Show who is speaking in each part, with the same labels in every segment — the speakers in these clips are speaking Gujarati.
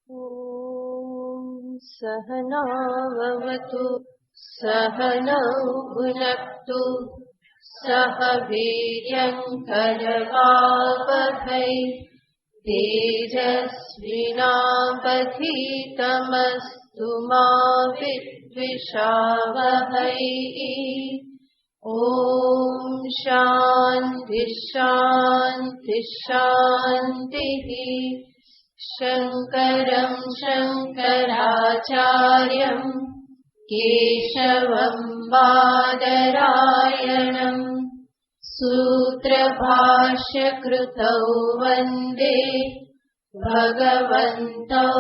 Speaker 1: ॐ सहनाववतु सहनौ भुनक्तु सह वीर्यङ्करवावहै तेजस्विनावधीतमस्तु मा विद्विषावहै। ॐ शान्ति शान्ति शान्तिः। शङ्करं शङ्कराचार्यं केशवं बादरायणं सूत्रभाष्यकृतौ वन्दे भगवन्तौ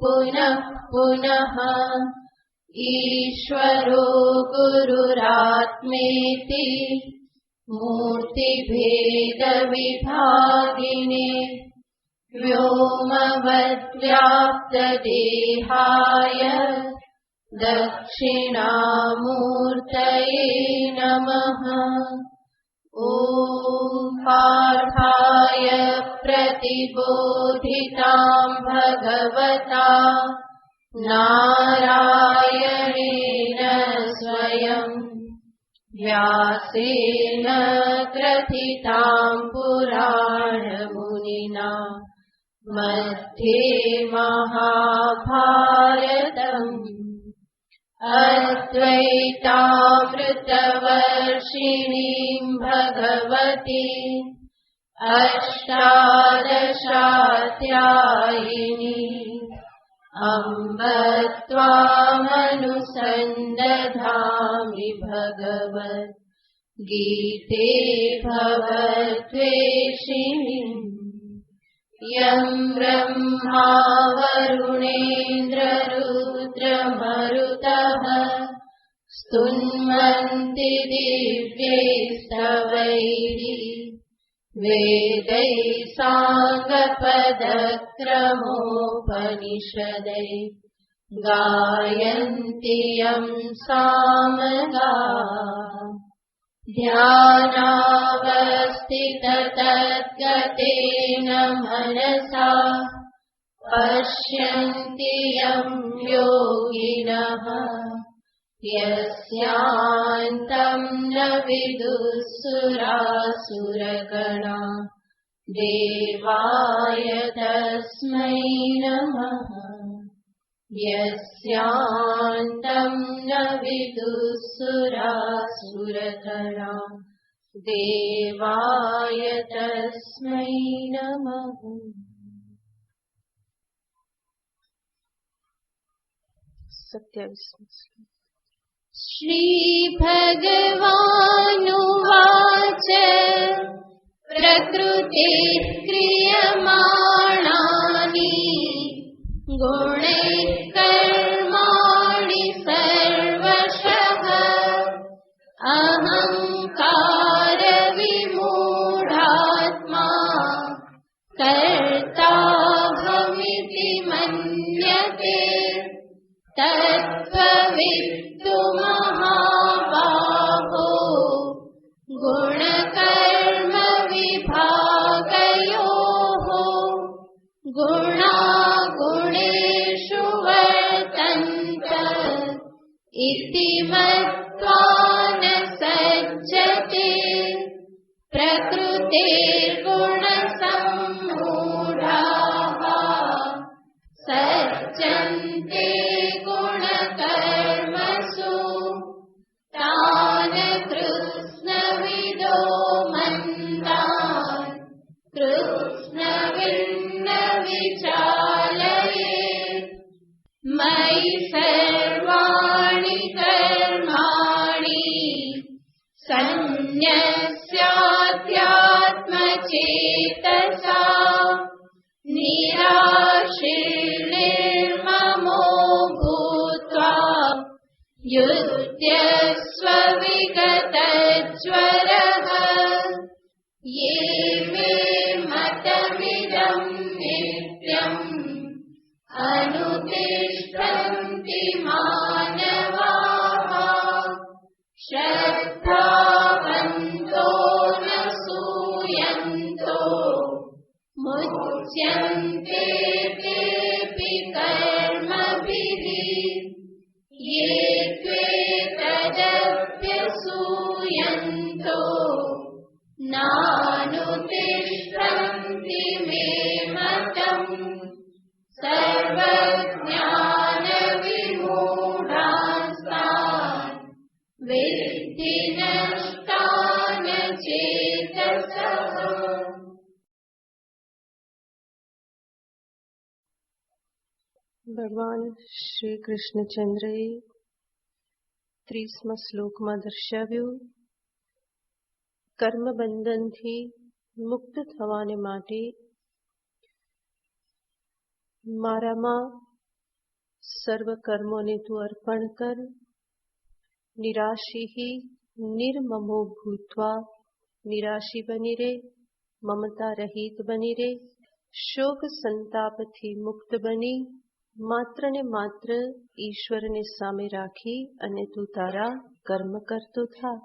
Speaker 1: पुनः पुनः। ईश्वरो गुरुरात्मेति मूर्तिभेदविभागिने व्योमवद्व्याप्तदेहाय दक्षिणामूर्तये नमः। ॐ पार्थाय प्रतिबोधितां भगवता नारायणेन स्वयं व्यासेन ग्रथितां पुराणमुनिना मध्ये महाभारतम् अद्वैतामृतवर्षिणीं भगवतीम् अष्टादशाध्यायिनीम् अम्ब त्वामनुसन्दधामि भगवद्गीते भवद्वेषिणीम्। यं ब्रह्मा वरुणेन्द्ररुद्रमरुतः स्तुन्वन्ति दिव्यैस्तवैः वेदैः साङ्गपदक्रमोपनिषदै गायन्ति यं सामगाः। ध्यानावस्थिततद्गतेन मनसा पश्यन्ति यं योगिनः यस्यान्तं न विदुःसुरासुरगणा देवाय तस्मै नमः। यस्यान्तं न विदुःसुरासुरगणा देवाय तस्मै नमः। श्रीभगवानुवाच प्रकृतिः क्रियमाणानि गुणैः कर्माणि सर्वशः अहङ्कारविमूढात्मा कर्ताहमिति मन्यते तत्त्ववित्तु महाबाहो गुणकर्मविभागयोः गुणागुणेषु वर्तन्त इति मत्वा न सज्जते प्रकृतिर्गुणसम्मूढाः सज्जन्ते गुणकर्मसु तान् कृत्स्नविदो मन्दान् कृत्स्नविन्न विचालयेत्। मयि सर्वाणि कर्माणि सन्न्यस्याध्यात्मचेतसा निराशीर्निर्ममो भूत्वा युध्यस्व विगतज्वरः। ये मे मतमिदं नित्यम् अनुतिष्ठन्ति मानवाः श्रद्धावन्तो न सूयन्तो मुच्यन्ते तेऽपि
Speaker 2: ભગવાન શ્રી કૃષ્ણચંદ્રએ 30મા શ્લોકમાં દર્શાવ્યું, કર્મબંધનથી મુક્ત થવાને માટે મારામાં સર્વ કર્મોને તું અર્પણ કર. નિરાશી નિર્મમો ભૂત્વા, નિરાશી બની રે, મમતા રહિત બની રે, શોક સંતાપથી મુક્ત બની માત્ર ને માત્ર ઈશ્વરને સામે રાખી અને તું તારા કર્મ કરતો થા.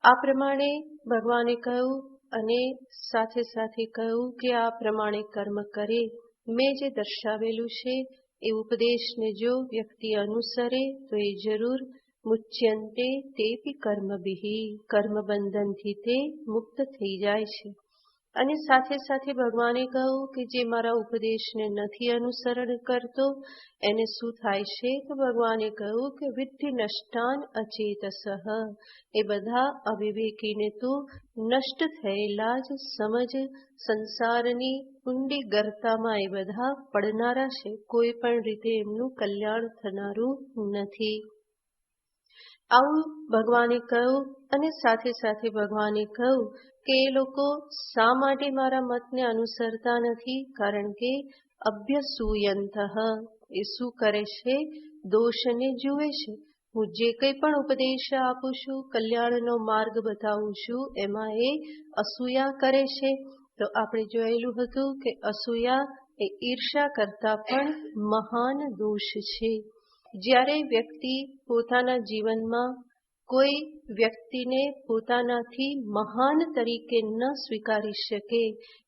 Speaker 2: આ પ્રમાણે ભગવાને કહ્યું અને સાથે સાથે કહ્યું કે આ પ્રમાણે કર્મ કરે. મેં જે દર્શાવેલું છે એ ઉપદેશને જો વ્યક્તિ અનુસરે તો એ જરૂર મુચ્યંતે તેપી કર્મભિઃ, કર્મબંધનથી તે મુક્ત થઈ જાય છે. અને સાથે સાથે ભગવાને કહ્યું કે જે મારા ઉપદેશને નથી અનુસરણ કરતો એને શું થાય છે? તો ભગવાને કહ્યું કે વિદ્ધિ નષ્ટાન અચેતસઃ, એ બધા અવિવેકીને તું નષ્ટ થયેલા જ સમજ. સંસારની ઊંડી ગર્તામાં એ બધા પડનારા છે, કોઈ પણ રીતે એમનું કલ્યાણ થનારું નથી. આવું ભગવાને કહ્યું અને સાથે સાથે ભગવાને કહ્યું કે એ લોકો શા માટે મારા મતને અનુસરતા નથી? કારણ કે અભ્યસૂયંતઃ, એ શું કરે છે? દોષને જુએ છે. હું જે કંઈ પણ ઉપદેશ આપું છું, કલ્યાણનો માર્ગ બતાવું છું, એમાં એ અસૂયા કરે છે. તો આપણે જોયેલું હતું કે અસૂયા એ ઈર્ષા કરતા પણ મહાન દોષ છે. જ્યારે વ્યક્તિ પોતાના જીવનમાં કોઈ વ્યક્તિને પોતાનાથી મહાન તરીકે ન સ્વીકારી શકે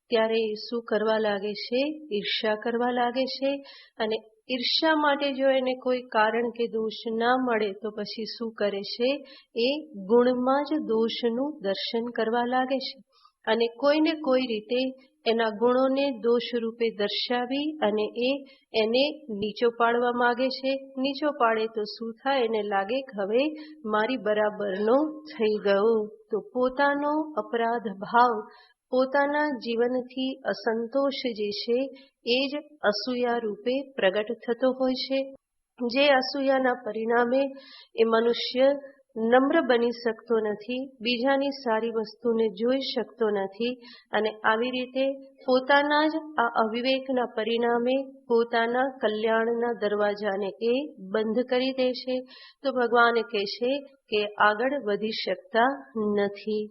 Speaker 2: ત્યારે એ શું કરવા લાગે છે? ઈર્ષા કરવા લાગે છે. અને ઈર્ષા માટે જો એને કોઈ કારણ કે દોષ ના મળે તો પછી શું કરે છે? એ ગુણમાં જ દોષનું દર્શન કરવા લાગે છે અને કોઈને કોઈ રીતે એના ગુણોને દોષ રૂપે દર્શાવી અને એને નીચો પાડવા માંગે છે. નીચો પાડે તો શું થાય? એને લાગે કે હવે મારી બરાબરનો થઈ ગયો. તો પોતાનો અપરાધ ભાવ, પોતાના જીવનથી અસંતોષ જે છે એ જ અસૂયા રૂપે પ્રગટ થતો હોય છે. જે અસૂયાના પરિણામે એ મનુષ્ય નમ્ર બની શકતો નથી, બીજાની સારી વસ્તુને જોઈ શકતો નથી અને આવી રીતે પોતાના જ આ અવિવેકના પરિણામે પોતાના કલ્યાણના દરવાજાને એ બંધ કરી દે છે. તો ભગવાન કહે છે કે આગળ વધી શકતા નથી.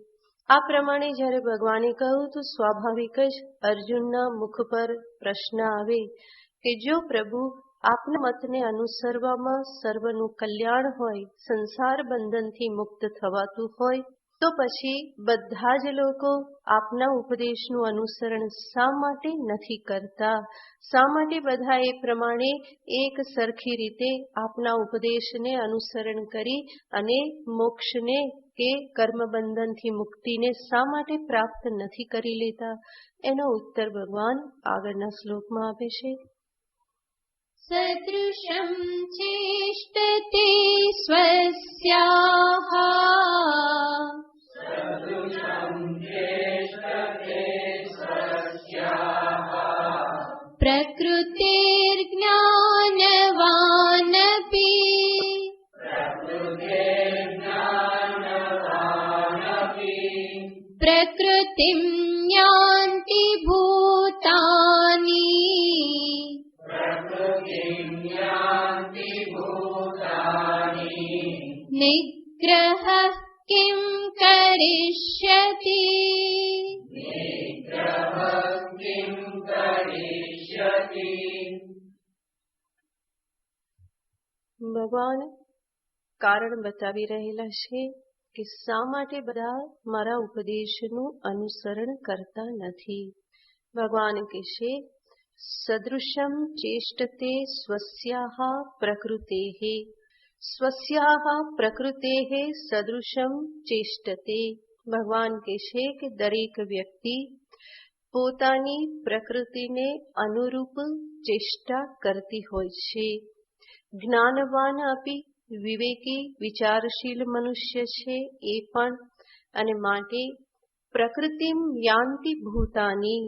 Speaker 2: આ પ્રમાણે જ્યારે ભગવાને કહ્યું તો સ્વાભાવિક જ અર્જુનના મુખ પર પ્રશ્ન આવે કે જો પ્રભુ આપના મતને અનુસરવામાં સર્વનું કલ્યાણ હોય, સંસાર બંધનથી મુક્ત થવાતું હોય, તો પછી બધા જ લોકો આપના ઉપદેશનું અનુસરણ શા માટે નથી કરતા? શા માટે બધા એ પ્રમાણે એક સરખી રીતે આપના ઉપદેશને અનુસરણ કરી અને મોક્ષને કે કર્મબંધનથી મુક્તિને શા માટે પ્રાપ્ત નથી કરી લેતા? એનો ઉત્તર ભગવાન આગળના શ્લોકમાં આપે છે.
Speaker 1: સદૃશં ચેષ્ટતે સ્વસ્યાઃ પ્રકૃતિર્જ્ઞાનવાનપી પ્રકૃતિં યાન્તિ ભૂતાની નિગ્રહઃ કિં કરિષ્યતિ?
Speaker 2: ભગવાન કારણ બતાવી રહેલા છે કે શા માટે બધા મારા ઉપદેશનું અનુસરણ કરતા નથી. ભગવાન કહેશે સદૃશમ ચેષ્ટતે સ્વસ્યાઃ પ્રકૃતેઃ, સ્વસ્યાઃ પ્રકૃતેઃ સદૃશમ ચેષ્ટતે. ભગવાન કહેશે કે દરેક વ્યક્તિ પોતાની પ્રકૃતિને અનુરૂપ ચેષ્ટા કરતી હોય છે. જ્ઞાનવાન આપી વિવેકી વિચારશીલ મનુષ્ય છે એ પણ, અને માટે પ્રકૃતિમ યાન્તિ ભૂતાની,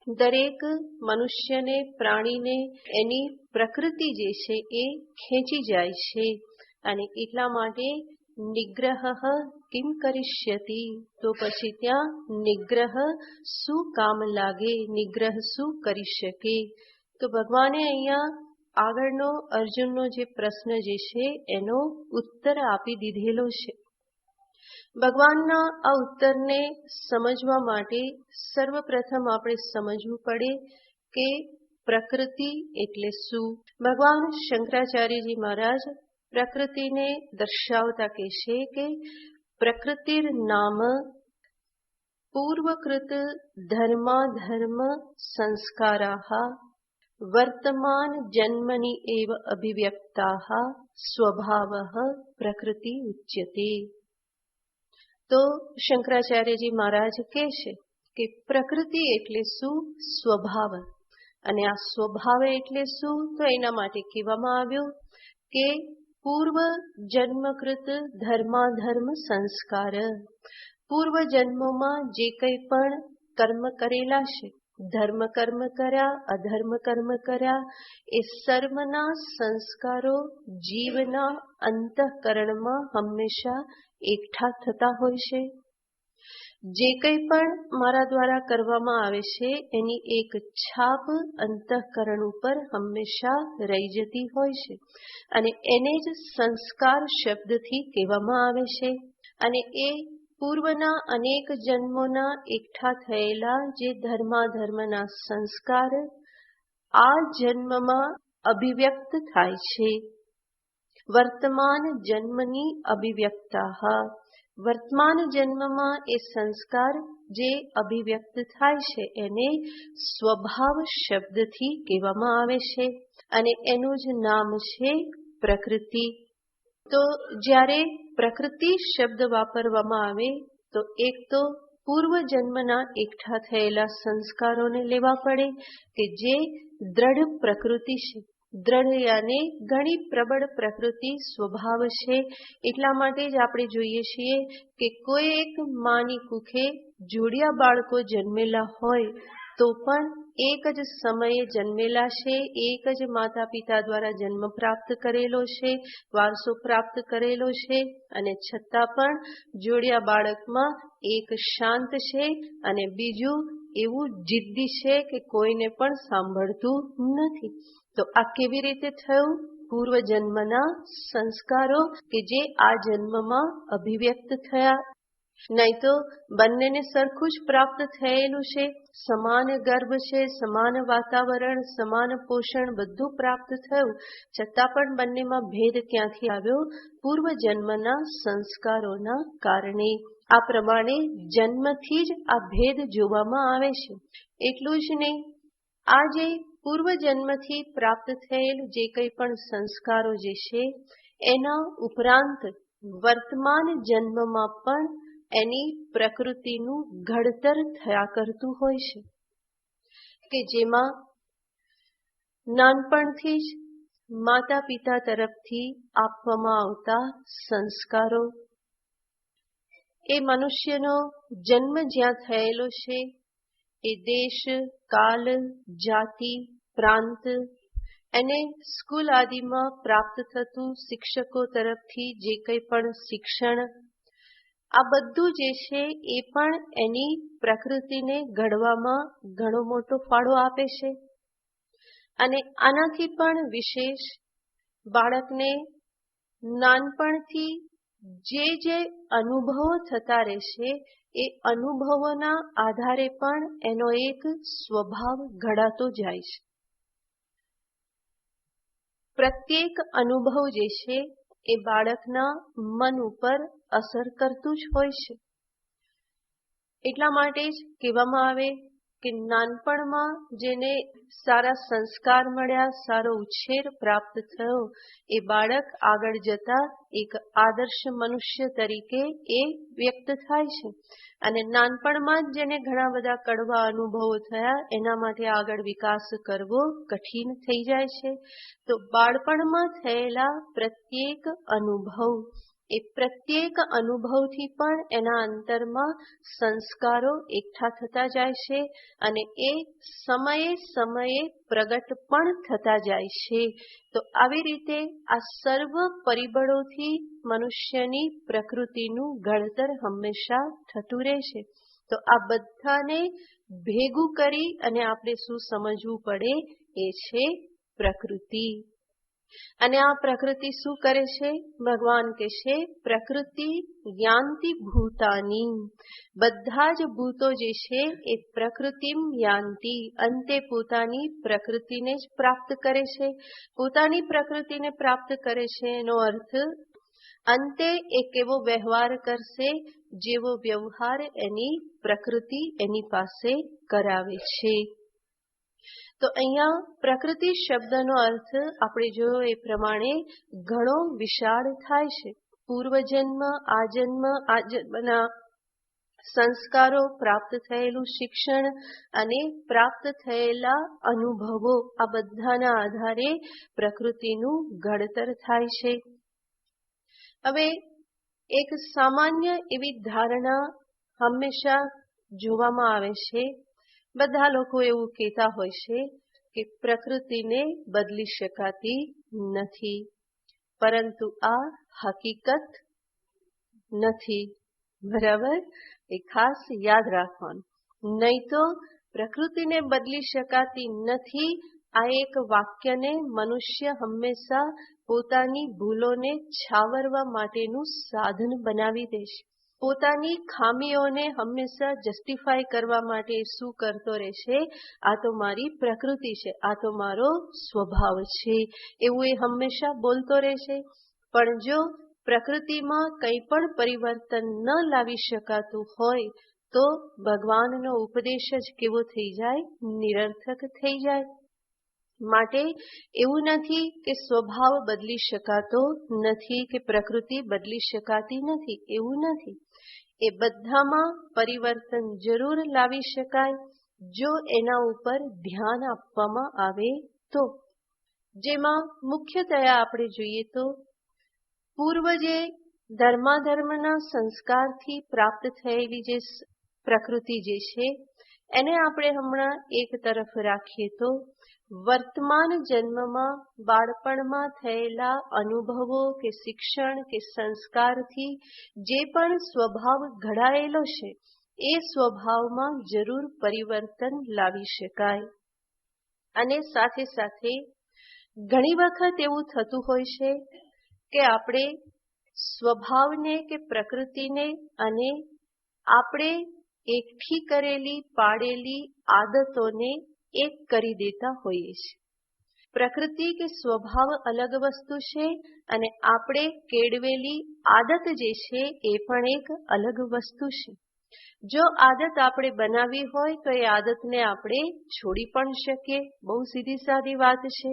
Speaker 2: દરેક મનુષ્યને, પ્રાણીને એની પ્રકૃતિ જે છે એ ખેંચી જાય છે. અને એટલા માટે નિગ્રહ કિમ કરિષ્યતિ, તો પછી ત્યાં નિગ્રહ શું કામ લાગે, નિગ્રહ શું કરી શકે. તો ભગવાને અહીંયા આગળનો અર્જુનનો જે પ્રશ્ન જે છે એનો ઉત્તર આપી દીધેલો છે. ભગવાનના આ ઉત્તરને સમજવા માટે સર્વપ્રથમ આપણે સમજવું પડે કે પ્રકૃતિ એટલે શું. ભગવાન શંકરાચાર્યજી મહારાજ પ્રકૃતિને દર્શાવતા કહેશે કે પ્રકૃતિર નામ પૂર્વકૃત ધર્માધર્મ સંસ્કારાઃ વર્તમાન જન્મની એવ અભિવ્યક્તાઃ સ્વભાવઃ પ્રકૃતિ ઉચ્યતે. તો શંકરાચાર્યજી મહારાજ કહે છે કે પ્રકૃતિ એટલે શું, સ્વભાવ. અને આ સ્વભાવ એટલે શું, તો એના માટે કહેવામાં આવ્યું કે પૂર્વ જન્મકૃત ધર્માધર્મ સંસ્કાર, પૂર્વ જન્મોમાં જે કંઈ પણ કર્મ કરેલા છે, ધર્મ કર્મ કર્યા, અધર્મ કર્મ કર્યા, એ સર્વના સંસ્કારો જીવના અંતઃકરણમાં હંમેશા એકઠા થતા હોય છે. જે કંઈ પણ મારા દ્વારા કરવામાં આવે છે એની એક છાપ અંતઃકરણ ઉપર હંમેશા રહી જતી હોય છે. અને એને જ સંસ્કાર શબ્દથી કહેવામાં આવે છે. અને એ પૂર્વના અનેક જન્મોના એકઠા થયેલા જે ધર્માધર્મના સંસ્કાર આ જન્મમાં અભિવ્યક્ત થાય છે. વર્તમાન જન્મની અભિવ્યક્તા, વર્તમાન જન્મમાં એ સંસ્કાર જે અભિવ્યક્ત થાય છે એને સ્વભાવ શબ્દથી કહેવામાં આવે છે. અને એનું જ નામ છે પ્રકૃતિ. તો જ્યારે પ્રકૃતિ શબ્દ વાપરવામાં આવે તો એક તો પૂર્વ જન્મના એકઠા થયેલા સંસ્કારોને લેવા પડે કે જે દ્રઢ પ્રકૃતિ છે. દ્રઢ યાને ઘણી પ્રબળ પ્રકૃતિ સ્વભાવ છે. એટલા માટે જ આપણે જોઈએ છીએ કે કોઈ એક માની કુખે જોડિયા બાળકો જન્મેલા હોય તો પણ એક જ સમયે જન્મેલા છે, એક જ માતા પિતા દ્વારા જન્મ પ્રાપ્ત કરેલો છે, વારસો પ્રાપ્ત કરેલો છે, અને છતાં પણ જોડિયા બાળકમાં એક શાંત છે અને બીજું એવું જિદ્દી છે કે કોઈને પણ સાંભળતું નથી. તો આ કેવી રીતે થયું? પૂર્વ જન્મના સંસ્કારો કે જે આ જન્મમાં અભિવ્યક્ત થયા. નહીં તો બંનેને સરખું જ પ્રાપ્ત થયેલું છે, સમાન ગર્ભ છે, સમાન વાતાવરણ, સમાન પોષણ બધું પ્રાપ્ત થયું, છતાં પણ બંનેમાં ભેદ ક્યાંથી આવ્યો? પૂર્વ જન્મના સંસ્કારોના કારણે. આ પ્રમાણે જન્મથી જ આ ભેદ જોવામાં આવે છે. એટલું જ નહીં, આ જે પૂર્વ જન્મથી પ્રાપ્ત થયેલ જે કંઈ પણ સંસ્કારો જે છે એના ઉપરાંત વર્તમાન જન્મમાં પણ એની પ્રકૃતિનું ઘડતર થયા કરતું હોય છે. કે જેમાં નાનપણથી જ માતા પિતા તરફથી આપવામાં આવતા સંસ્કારો, એ મનુષ્યનો જન્મ જ્યાં થયેલો છે એ દેશ, કાલ, જાતિ, પ્રાંત અને સ્કૂલ આદિમાં પ્રાપ્ત થતું શિક્ષકો તરફથી જે કંઈ પણ શિક્ષણ, આ બધું જે છે એ પણ એની પ્રકૃતિને ઘડવામાં ઘણો મોટો ફાળો આપે છે. અને આનાથી પણ વિશેષ બાળકને નાનપણથી જે અનુભવો થતા રહેશે એ અનુભવોના આધારે પણ એનો એક સ્વભાવ ઘડાતો જાય છે. પ્રત્યેક અનુભવ જે છે એ બાળકના મન ઉપર અસર કરતું જ હોય છે. એટલા માટે જ કહેવામાં આવે કે નાનપણમાં જેને સારા સંસ્કાર મળ્યા, સારો ઉછેર પ્રાપ્ત થયો, એ બાળક આગળ જતા એક આદર્શ મનુષ્ય તરીકે એ વ્યક્ત થાય છે. અને નાનપણમાં જ જેને ઘણા બધા કડવા અનુભવો થયા એના માટે આગળ વિકાસ કરવો કઠિન થઈ જાય છે. તો બાળપણમાં થયેલા પ્રત્યેક અનુભવ એ પ્રત્યેક અનુભવથી પણ એના અંતરમાં સંસ્કારો એકઠા થતા જાય છે અને એ સમયે સમયે પ્રગટ પણ થતા જાય છે. તો આવી રીતે આ સર્વ પરિબળોથી મનુષ્યની પ્રકૃતિનું ઘડતર હંમેશા થતું રહે છે. તો આ બધાને ભેગું કરી અને આપણે શું સમજવું પડે, એ છે પ્રકૃતિ. અને આ પ્રકૃતિ શું કરે છે? ભગવાન કહે છે પ્રકૃતિ યાંતિ ભૂતાની. બધા જ ભૂતો જે છે એ પ્રકૃતિમ યાંતિ, અંતે પોતાની પ્રકૃતિને જ પ્રાપ્ત કરે છે. પોતાની પ્રકૃતિને પ્રાપ્ત કરે છે એનો અર્થ અંતે એક એવો વ્યવહાર કરશે જેવો વ્યવહાર એની પ્રકૃતિ એની પાસે કરાવે છે. તો અહીંયા પ્રકૃતિ શબ્દનો અર્થ આપણે જોયો એ પ્રમાણે ઘણો વિશાળ થાય છે. પૂર્વજન્મ, આ જન્મના સંસ્કારો, પ્રાપ્ત થયેલું શિક્ષણ અને પ્રાપ્ત થયેલા અનુભવો, આ બધાના આધારે પ્રકૃતિનું ઘડતર થાય છે. હવે એક સામાન્ય એવી ધારણા હંમેશા જોવામાં આવે છે. બધા લોકો એવું કહેતા હોય છે કે પ્રકૃતિને બદલી શકાતી નથી, પરંતુ આ હકીકત નથી. બરાબર? એ ખાસ યાદ રાખવાનું. નહીં તો પ્રકૃતિને બદલી શકાતી નથી, આ એક વાક્યને મનુષ્ય હંમેશા પોતાની ભૂલોને છાવરવા માટેનું સાધન બનાવી દે છે. પોતાની ખામીઓને હંમેશા જસ્ટિફાય કરવા માટે શું કરતો રહેશે? આ તો મારી પ્રકૃતિ છે, આ તો મારો સ્વભાવ છે, એવું એ હંમેશા બોલતો રહેશે. પણ જો પ્રકૃતિમાં કંઈ પણ પરિવર્તન ન લાવી શકાતું હોય તો ભગવાનનો ઉપદેશ જ કેવો થઈ જાય? નિરર્થક થઈ જાય. માટે એવું નથી કે સ્વભાવ બદલી શકાતો નથી કે પ્રકૃતિ બદલી શકાતી નથી, એવું નથી. એ બધામાં પરિવર્તન જરૂર લાવી શકાય જો એના ઉપર ધ્યાન આપવામાં આવે તો. જેમાં મુખ્યતયા આપણે જોઈએ તો પૂર્વજે ધર્માધર્મના સંસ્કારથી પ્રાપ્ત થયેલી જે પ્રકૃતિ જે છે એને આપણે હમણાં એક તરફ રાખીએ તો વર્તમાન જન્મમાં બાળપણમાં થયેલા અનુભવો કે શિક્ષણ કે સંસ્કારથી જે પણ સ્વભાવ ઘડાયેલો છે એ સ્વભાવમાં જરૂર પરિવર્તન લાવી શકાય. અને સાથે સાથે ઘણી વખત એવું થતું હોય છે કે આપણે સ્વભાવને કે પ્રકૃતિને અને આપણે એકઠી કરેલી પાડેલી આદતોને એક કરી દેતા હોઈએ છીએ. પ્રકૃતિ કે સ્વભાવ અલગ વસ્તુ છે અને આપણે કેળવેલી આદત જે છે એ પણ એક અલગ વસ્તુ છે. જો આદત આપણે બનાવી હોય તો એ આદતને આપણે છોડી પણ શકીએ. બહુ સીધી સાદી વાત છે.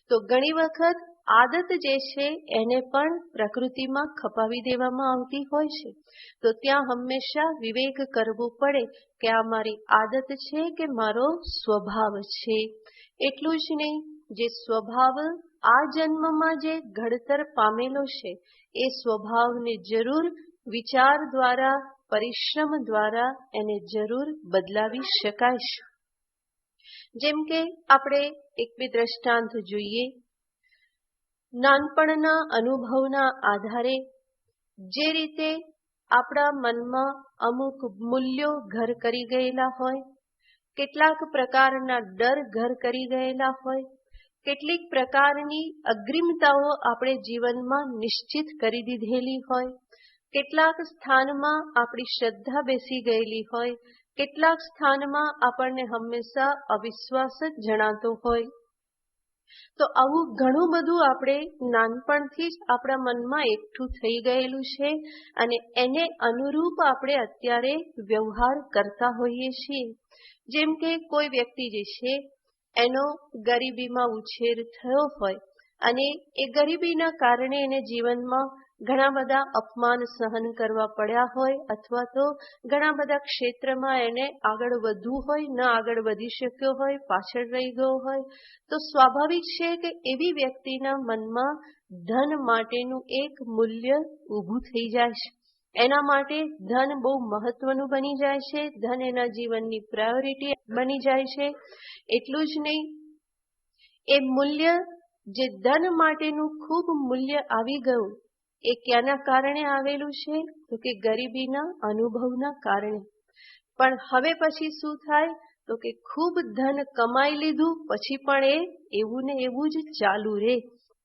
Speaker 2: તો ઘણી વખત આદત જે છે એને પણ પ્રકૃતિમાં ખપાવી દેવામાં આવતી હોય છે. તો ત્યાં હંમેશા વિવેક કરવું પડે કે આ મારી આદત છે કે મારો સ્વભાવ છે. એટલું જ નહીં, જે સ્વભાવ આ જન્મમાં જે ઘડતર પામેલો છે એ સ્વભાવને જરૂર વિચાર દ્વારા, પરિશ્રમ દ્વારા એને જરૂર બદલાવી શકાય છે. જેમ કે આપણે એક બે દ્રષ્ટાંત જોઈએ. નાનપણના અનુભવના આધારે જે રીતે આપણા મનમાં અમુક મૂલ્યો ઘર કરી ગયેલા હોય, કેટલાક પ્રકારના ડર ઘર કરી ગયેલા હોય, કેટલીક પ્રકારની અગ્રિમતાઓ આપણે જીવનમાં નિશ્ચિત કરી દીધેલી હોય, કેટલાક સ્થાનમાં આપણી શ્રદ્ધા બેસી ગયેલી હોય, કેટલાક સ્થાનમાં આપણને હંમેશા અવિશ્વાસ જ જણાતો હોય. તો આવું ઘણું બધું આપણે નાનપણથી જ આપણા મનમાં એકઠું થઈ ગયેલું છે અને એને અનુરૂપ આપણે અત્યારે વ્યવહાર કરતા હોઈએ છીએ. જેમ કે કોઈ વ્યક્તિ જે છે એનો ગરીબીમાં ઉછેર થયો હોય અને એ ગરીબીના કારણે એને જીવનમાં ઘણા બધા અપમાન સહન કરવા પડ્યા હોય અથવા તો ઘણા બધા ક્ષેત્રમાં એને આગળ વધવું હોય, ન આગળ વધી શક્યો હોય, પાછળ રહી ગયો હોય, તો સ્વાભાવિક છે કે એવી વ્યક્તિના મનમાં ધન માટેનું એક મૂલ્ય ઊભું થઈ જાય છે. એના માટે ધન બહુ મહત્વનું બની જાય છે. ધન એના જીવનની પ્રાયોરિટી બની જાય છે. એટલું જ નહીં, એ મૂલ્ય જે ધન માટેનું ખૂબ મૂલ્ય આવી ગયું, એ ક્યાંના કારણે આવેલું છે? તો કે ગરીબીના અનુભવના કારણે. પણ હવે પછી શું થાય? તો કે ખૂબ ધન કમાઈ લીધું પછી પણ એ એવું ને એવું જ ચાલુ રહે.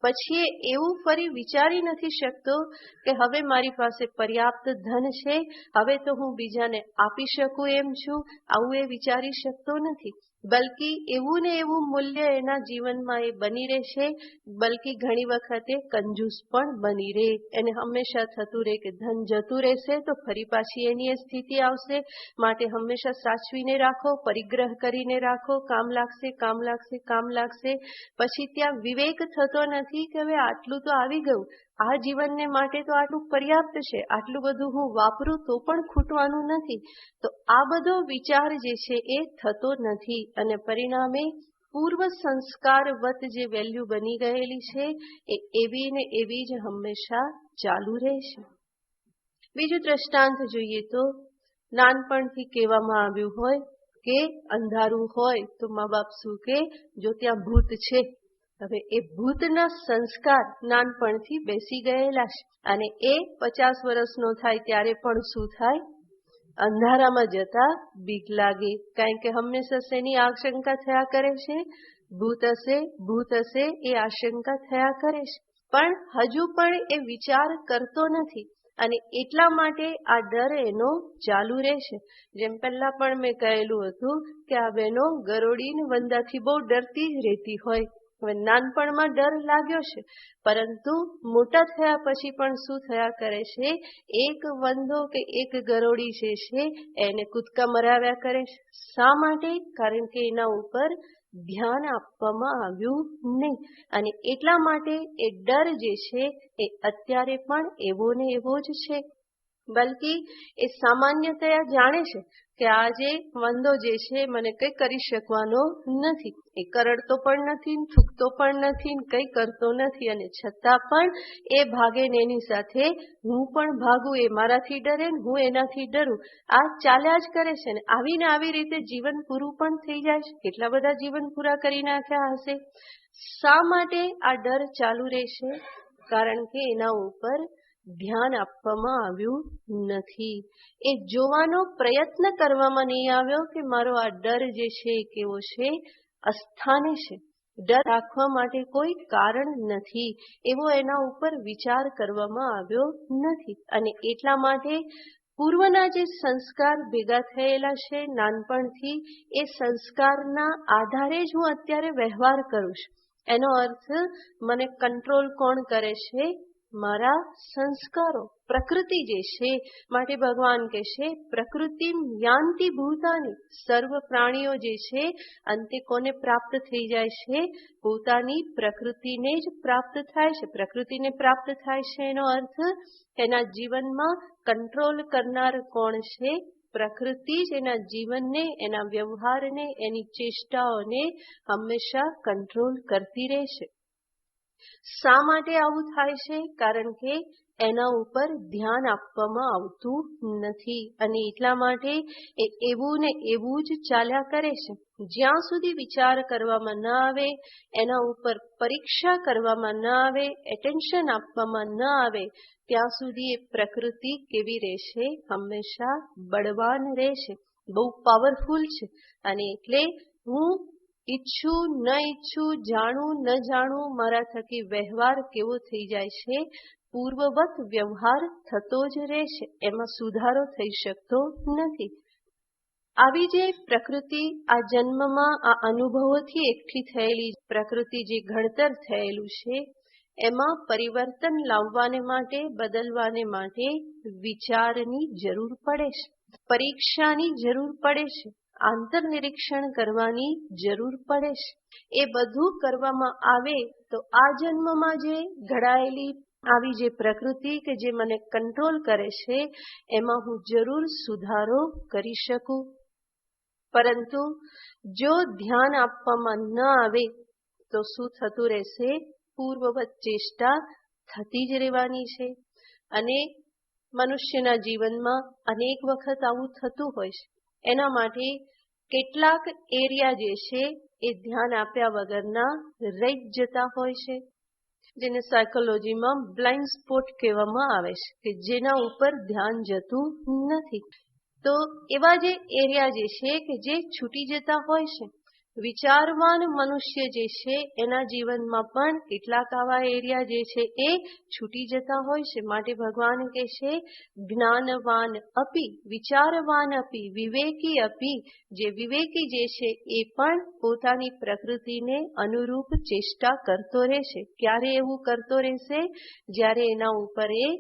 Speaker 2: પછી એ એવું ફરી વિચારી નથી શકતો કે હવે મારી પાસે પર્યાપ્ત ધન છે, હવે તો હું બીજાને આપી શકું એમ છું. આવું એ વિચારી શકતો નથી. બલકી એવું ને એવું મૂલ્ય એના જીવનમાં એ બની રહેશે. બલકી ઘણી વખતે કંજૂસ પણ બની રહે. એને હંમેશા થતું રહે કે ધન જતું રહેશે તો ફરી પાછી એની એ સ્થિતિ આવશે. માટે હંમેશા સાચવીને રાખો, પરિગ્રહ કરીને રાખો. કામ લાગશે, કામ લાગશે, કામ લાગશે. પછી ત્યાં વિવેક થતો નથી કે હવે આટલું તો આવી ગયું, આ જીવનને માટે તો આટલું પર્યાપ્ત છે, આટલું બધું હું વાપરું તો પણ ખૂટવાનું નથી. તો આ બધો વિચાર જે છે એ થતો નથી અને પરિણામે પૂર્વ સંસ્કારવત જે વેલ્યુ બની ગયેલી છે એ એવી ને એવી જ હંમેશા ચાલુ રહેશે. બીજું દ્રષ્ટાંત જોઈએ તો નાનપણથી કહેવામાં આવ્યું હોય કે અંધારું હોય તો મા બાપ શું કે, જો ત્યાં ભૂત છે. હવે એ ભૂતના સંસ્કાર નાનપણથી બેસી ગયેલા છે અને એ 50 વર્ષનો થાય ત્યારે પણ શું થાય? અંધારામાં જતા બીક લાગે. કારણ કે હંમેશા શેની આશંકા થયા કરે છે? ભૂત હશે, ભૂત હશે, એ આશંકા થયા કરે છે. પણ હજુ પણ એ વિચાર કરતો નથી અને એટલા માટે આ ડર એનો ચાલુ રહેશે. જેમ પહેલા પણ મેં કહેલું હતું કે આ બહેનો ગરોડીને વંદાથી બહુ ડરતી જ રહેતી હોય. હવે નાનપણમાં ડર લાગ્યો છે, પરંતુ મોટા થયા પછી પણ શું થયા કરે છે? એક વંદો કે એક ગરોડી જે છે એને કૂદકા મરાવ્યા કરે છે. શા માટે? કારણ કે એના ઉપર ધ્યાન આપવામાં આવ્યું નહીં અને એટલા માટે એ ડર જે છે એ અત્યારે પણ એવો ને એવો જ છે. બલકી એ સામાન્યતયા જાણે છે કે આ જે વંદો જે છે મને કંઈ કરી શકવાનો નથી. એ કરડતો પણ નથી, થૂકતો પણ નથી, કંઈ કરતો નથી અને છતાં પણ એ ભાગે ને એની સાથે હું પણ ભાગું, એ મારાથી ડરે ને હું એનાથી ડરું. આ ચાલ્યા જ કરે છે ને આવીને આવી રીતે જીવન પૂરું પણ થઈ જાય છે. કેટલા બધા જીવન પૂરા કરી નાખ્યા હશે. શા માટે આ ડર ચાલુ રહેશે? કારણ કે એના ઉપર ધ્યાન આપવામાં આવ્યું નથી. એ જોવાનો પ્રયત્ન કરવામાં નહીં આવ્યો કે મારો આ ડર જે છે એ કેવો છે? અસ્થાને છે. ડર રાખવા માટે કોઈ કારણ નથી એવો એના ઉપર વિચાર કરવામાં આવ્યો નથી અને એટલા માટે પૂર્વના જે સંસ્કાર ભેગા થયેલા છે નાનપણથી, એ સંસ્કારના આધારે જ હું અત્યારે વ્યવહાર કરું છું. એનો અર્થ મને કંટ્રોલ કોણ કરે છે? મારા સંસ્કારો, પ્રકૃતિ જે છે. માટે ભગવાન કહે છે પ્રકૃતિ યાંતિ ભૂતાની. સર્વ પ્રાણીઓ જે છે અંતે કોને પ્રાપ્ત થઈ જાય છે? પોતાની પ્રકૃતિને જ પ્રાપ્ત થાય છે. પ્રકૃતિને પ્રાપ્ત થાય છે એનો અર્થ એના જીવનમાં કંટ્રોલ કરનાર કોણ છે? પ્રકૃતિ જ એના જીવનને, એના વ્યવહારને, એની ચેષ્ટાઓને હંમેશા કંટ્રોલ કરતી રહેશે. શા માટે આવું થાય છે? કારણ કે એના ઉપર ધ્યાન આપવામાં આવતું નથી અને એટલા માટે એ એવું ને એવું જ ચાલ્યા કરે છે. જ્યાં સુધી વિચાર કરવામાં ન આવે, એના ઉપર પરીક્ષા કરવામાં ન આવે, એટેન્શન આપવામાં ન આવે, ત્યાં સુધી એ પ્રકૃતિ કેવી રહેશે? હંમેશા બળવાન રહેશે, બહુ પાવરફુલ છે. અને એટલે હું ઈચ્છું ન ઈચ્છું, જાણું ન જાણું, મારા થકી વ્યવહાર કેવો થઈ જાય છે? પૂર્વવત વ્યવહાર થતો જ રહેશે. એમાં સુધારો થઈ શકતો નથી. આવી જે પ્રકૃતિ આ જન્મમાં આ અનુભવોથી એકઠી થયેલી પ્રકૃતિ જે ઘડતર થયેલું છે, એમાં પરિવર્તન લાવવાને માટે, બદલવાને માટે વિચારની જરૂર પડે છે, પરીક્ષાની જરૂર પડે છે, આંતરનિરીક્ષણ કરવાની જરૂર પડે છે. એ બધું કરવામાં આવે તો આ જન્મમાં જે ઘડાયેલી આવી જે પ્રકૃતિ કે જે મને કંટ્રોલ કરે છે એમાં હું જરૂર સુધારો કરી શકું. પરંતુ જો ધ્યાન આપવામાં ન આવે તો શું થતું રહેશે? પૂર્વવત ચેષ્ટા થતી જ રહેવાની છે. અને મનુષ્યના જીવનમાં અનેક વખત આવું થતું હોય છે. એના માટે કેટલાક એરિયા જે છે એ ધ્યાન આપ્યા વગરના રહી જતા હોય છે, જેને સાયકોલોજીમાં બ્લાઇન્ડ સ્પોટ કહેવામાં આવે છે, કે જેના ઉપર ધ્યાન જતું નથી. તો એવા જે એરિયા જે છે કે જે છૂટી જતા હોય છે, વિચારવાન મનુષ્ય જે છે એના જીવનમાં પણ કેટલાક આવા એરિયા જે છે એ છૂટી જતા હોય છે. માટે ભગવાન કહે છે, જ્ઞાનવાન અપી વિચારવાન અપી વિવેકી અપી, જે વિવેકી જે છે એ પણ પોતાની પ્રકૃતિને અનુરૂપ ચેષ્ટા કરતો રહેશે. ક્યારે એવું કરતો રહેશે? જ્યારે એના ઉપર એ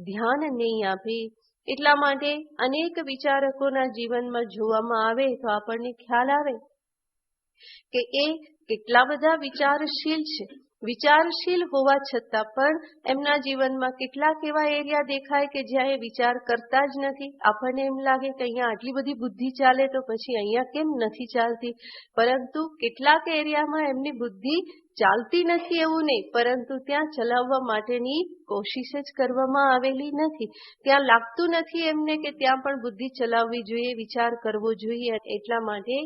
Speaker 2: ધ્યાન નહીં આપે. એટલા માટે અનેક વિચારકોના જીવનમાં જોવામાં આવે તો આપણને ખ્યાલ આવે કે એ કેટલા બધા વિચારશીલ છે. વિચારશીલ હોવા છતાં પણ એમના જીવનમાં કેટલાક એવા એરિયા દેખાય કે જ્યાં એ વિચાર કરતા જ નથી. આપણને એમ લાગે કે અહીંયા આટલી બધી બુદ્ધિ ચાલે તો પછી અહીંયા કેમ નથી ચાલતી? પરંતુ કેટલાક એરિયામાં એમની બુદ્ધિ ચાલતી નથી એવું નહીં, પરંતુ ત્યાં ચલાવવા માટેની કોશિશ જ કરવામાં આવેલી નથી. ત્યાં લાગતું નથી એમને કે ત્યાં પણ બુદ્ધિ ચલાવવી જોઈએ, વિચાર કરવો જોઈએ. એટલા માટે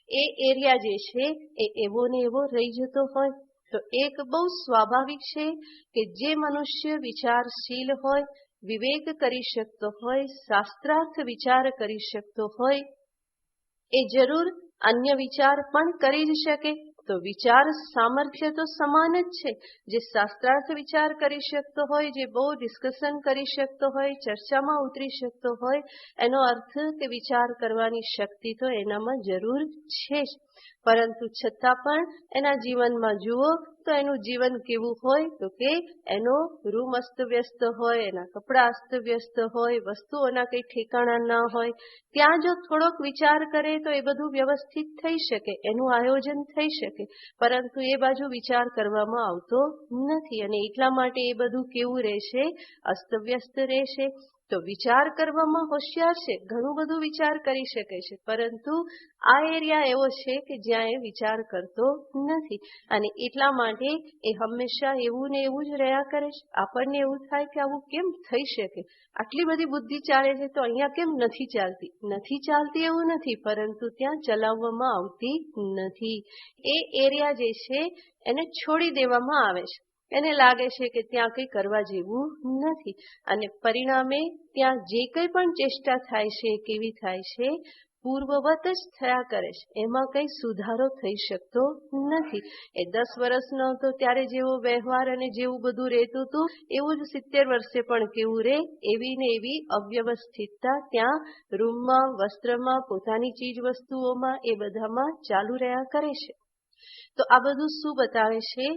Speaker 2: એ એરિયા જે છે એ એવો ને એવો રહી જતો હોય. તો એક બહુ સ્વાભાવિક છે કે જે મનુષ્ય વિચારશીલ હોય, વિવેક કરી શકતો હોય, શાસ્ત્રાર્થ વિચાર કરી શકતો હોય, એ જરૂર અન્ય વિચાર પણ કરી જ શકે. તો વિચાર સામર્થ્ય તો સમાન જ છે. જે શાસ્ત્રાર્થ વિચાર કરી શકતો હોય, જે બહુ ડિસ્કશન કરી શકતો હોય, ચર્ચામાં ઉતરી શકતો હોય, એનો અર્થ કે વિચાર કરવાની શક્તિ તો એનામાં જરૂર છે જ. પરંતુ છતાં પણ એના જીવનમાં જુઓ તો એનું જીવન કેવું હોય? તો કે એનો રૂમ અસ્તવ્યસ્ત હોય, એના કપડાં અસ્તવ્યસ્ત હોય, વસ્તુઓના કંઈ ઠેકાણા ના હોય. ત્યાં જો થોડોક વિચાર કરે તો એ બધું વ્યવસ્થિત થઈ શકે, એનું આયોજન થઈ શકે. પરંતુ એ બાજુ વિચાર કરવામાં આવતો નથી અને એટલા માટે એ બધું કેવું રહેશે? અસ્તવ્યસ્ત રહેશે. તો વિચાર કરવામાં હોશિયાર છે, ઘણું બધું વિચાર કરી શકે છે, પરંતુ આ એરિયા એવો છે કે જ્યાં એ વિચાર કરતો નથી અને એટલા માટે એ હંમેશા એવું ને એવું જ રહ્યા કરે છે. આપણને એવું થાય કે આવું કેમ થઈ શકે? આટલી બધી બુદ્ધિ ચાલે છે તો અહીંયા કેમ નથી ચાલતી? નથી ચાલતી એવું નથી, પરંતુ ત્યાં ચલાવવામાં આવતી નથી. એ એરિયા જે છે એને છોડી દેવામાં આવે છે. એને લાગે છે કે ત્યાં કંઈ કરવા જેવું નથી અને પરિણામે ત્યાં જે કંઈ પણ ચેષ્ટા થાય છે કેવી થાય છે? પૂર્વવત જ થયા કરે છે. એમાં કંઈ સુધારો થઈ શકતો નથી. એ 10 વર્ષનો હતો ત્યારે જેવો વ્યવહાર અને જેવું બધું રહેતું હતું એવું જ 70 વર્ષે પણ કેવું રહે? એવી ને એવી અવ્યવસ્થિતતા ત્યાં રૂમમાં, વસ્ત્રમાં, પોતાની ચીજ વસ્તુઓમાં, એ બધામાં ચાલુ રહ્યા કરે છે. તો આ બધું શું બતાવે છે?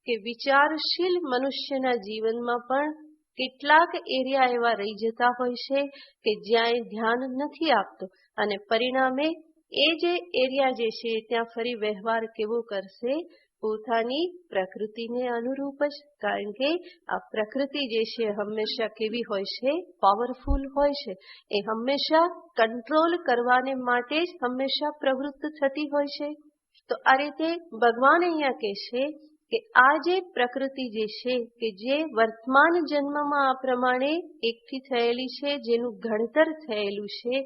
Speaker 2: કે વિચારશીલ મનુષ્યના જીવનમાં પણ કેટલાક એરિયા એવા રહી જતા હોય છે કે જ્યાં એ ધ્યાન નથી આપતો અને પરિણામે એ જે એરિયા જે છે ત્યાં ફરી વ્યવહાર કેવો કરશે? પોતાની પ્રકૃતિને અનુરૂપ જ. કારણ કે આ પ્રકૃતિ જે છે હંમેશા કેવી હોય છે? પાવરફુલ હોય છે. એ હંમેશા કંટ્રોલ કરવાને માટે જ હંમેશા પ્રવૃત્ત થતી હોય છે. તો આ રીતે ભગવાન અહીંયા કહે છે કે આ જે પ્રકૃતિ જે છે કે જે વર્તમાન જન્મમાં આ પ્રમાણે એકઠી થયેલી છે, જેનું ઘડતર થયેલું છે,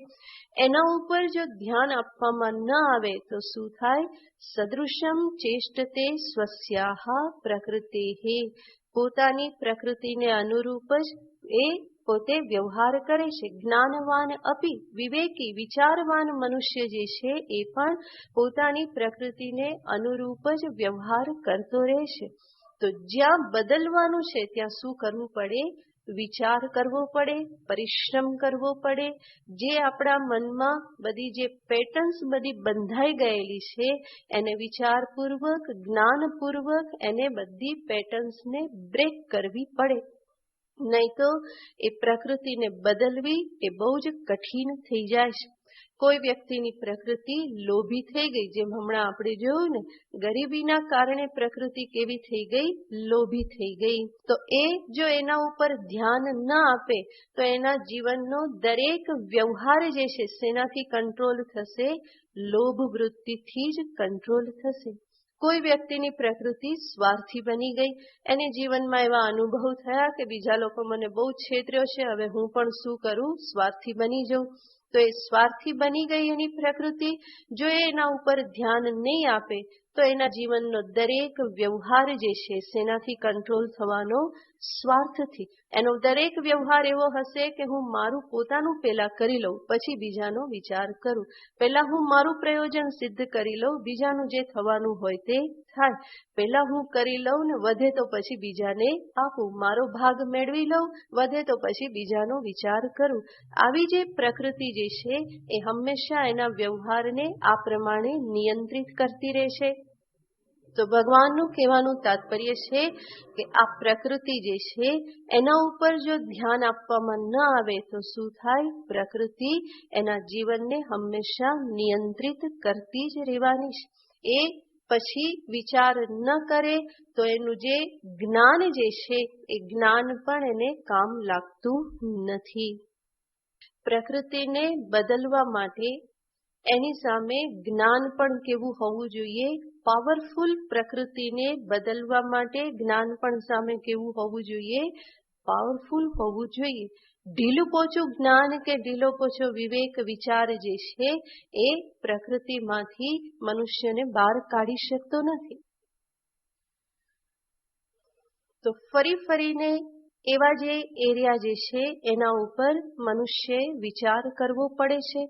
Speaker 2: એના ઉપર જો ધ્યાન આપવામાં ન આવે તો શું થાય? સદૃશમ ચેષ્ટતે સ્વસ્યાહા પ્રકૃતેઃ, પોતાની પ્રકૃતિને અનુરૂપ જ એ પોતે વ્યવહાર કરે છે. જ્ઞાનવાન અપી વિવેકી વિચારવાન મનુષ્ય જે છે એ પણ પોતાની પ્રકૃતિને અનુરૂપ જ વ્યવહાર કરતો રહેશે. તો જ્યાં બદલવાનું છે ત્યાં શું કરવું પડે? વિચાર કરવો પડે, પરિશ્રમ કરવો પડે. જે આપણા મનમાં બધી જે પેટર્ન્સ બધી બંધાઈ ગયેલી છે એને વિચારપૂર્વક, જ્ઞાનપૂર્વક એને બધી પેટર્ન્સને બ્રેક કરવી પડે. નહીં તો એ પ્રકૃતિને બદલવી એ બહુ જ કઠિન થઈ જાય છે. કોઈ વ્યક્તિની પ્રકૃતિ લોભી થઈ ગઈ, જેમ હમણાં આપણે જોયું ને, ગરીબીના કારણે પ્રકૃતિ કેવી થઈ ગઈ? લોભી થઈ ગઈ. તો એ જો એના ઉપર ધ્યાન ન આપે તો એના જીવનનો દરેક વ્યવહાર જે છે શેનાથી કંટ્રોલ થશે? લોભ વૃત્તિથી જ કંટ્રોલ થશે. કોઈ વ્યક્તિની પ્રકૃતિ સ્વાર્થી બની ગઈ, એને જીવનમાં એવા અનુભવ થયા કે બીજા લોકો મને બહુ છેતર્યો છે, હવે હું પણ શું કરું, સ્વાર્થી બની જાઉં. તો એ સ્વાર્થી બની ગઈ એની પ્રકૃતિ, જો એના ઉપર ધ્યાન નહીં આપે તો એના જીવનનો દરેક વ્યવહાર જે છે શેનાથી કંટ્રોલ થવાનો, સ્વાર્થથી. એનો દરેક વ્યવહાર એવો હશે કે હું મારું પોતાનું પહેલા કરી લઉં, પછી બીજાનો વિચાર કરું. પહેલા હું મારું પ્રયોજન સિદ્ધ કરી લઉં, બીજાનું જે થવાનું હોય તે થાય. પહેલા હું કરી લઉં ને વધે તો પછી બીજાને આપું, મારો ભાગ મેળવી લઉં, વધે તો પછી બીજાનો વિચાર કરું. આવી જે પ્રકૃતિ જે છે એ હંમેશા એના વ્યવહારને આ પ્રમાણે નિયંત્રિત કરતી રહેશે. તો ભગવાનનું કહેવાનું તાત્પર્ય છે કે આ પ્રકૃતિ જે છે એના ઉપર જો ધ્યાન આપવામાં ન આવે તો શું થાય, પ્રકૃતિ એના જીવનને હંમેશા નિયંત્રિત કરતી જ રહેવાની છે. એ પછી વિચાર ન કરે તો એનું જે જ્ઞાન જે છે એ જ્ઞાન પણ એને કામ લાગતું નથી. પ્રકૃતિને બદલવા માટે એની સામે જ્ઞાન પણ કેવું હોવું જોઈએ, પાવરફુલ પ્રકૃતિને બદલવા માટે જ્ઞાન પણ સામે કેવું હોવું જોઈએ, પાવરફુલ હોવું જોઈએ. ઢીલું પોચું જ્ઞાન કે ઢીલો પોચો વિવેક વિચાર જે છે એ પ્રકૃતિમાંથી મનુષ્યને બહાર કાઢી શકતો નથી. તો ફરીને એવા જે એરિયા જે છે એના ઉપર મનુષ્યએ વિચાર કરવો પડે છે,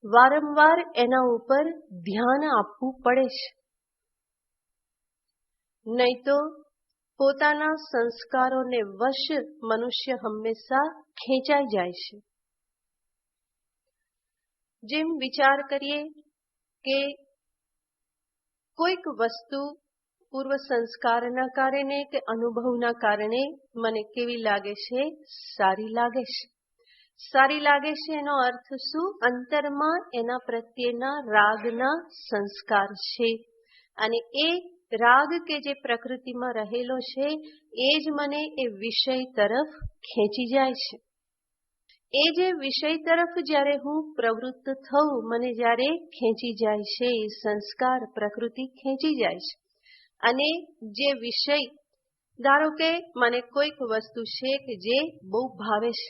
Speaker 2: વારંવાર એના ઉપર ધ્યાન આપવું પડે છે. નહીં તો પોતાના સંસ્કારોને વશ મનુષ્ય હંમેશા ખેંચાઈ જાય છે. જેમ વિચાર કરીએ કે કોઈક વસ્તુ પૂર્વ સંસ્કારના કારણે કે અનુભવના કારણે મને કેવી લાગે છે, સારી લાગે છે. સારી લાગે છે એનો અર્થ શું, અંતરમાં એના પ્રત્યેના રાગના સંસ્કાર છે. અને એ રાગ કે જે પ્રકૃતિમાં રહેલો છે એ જ મને એ વિષય તરફ ખેંચી જાય છે. એ જે વિષય તરફ જ્યારે હું પ્રવૃત્ત થઉં, મને જ્યારે ખેંચી જાય છે, એ સંસ્કાર પ્રકૃતિ ખેંચી જાય છે. અને જે વિષય, ધારો કે મને કોઈક વસ્તુ છે કે જે બહુ ભાવે છે,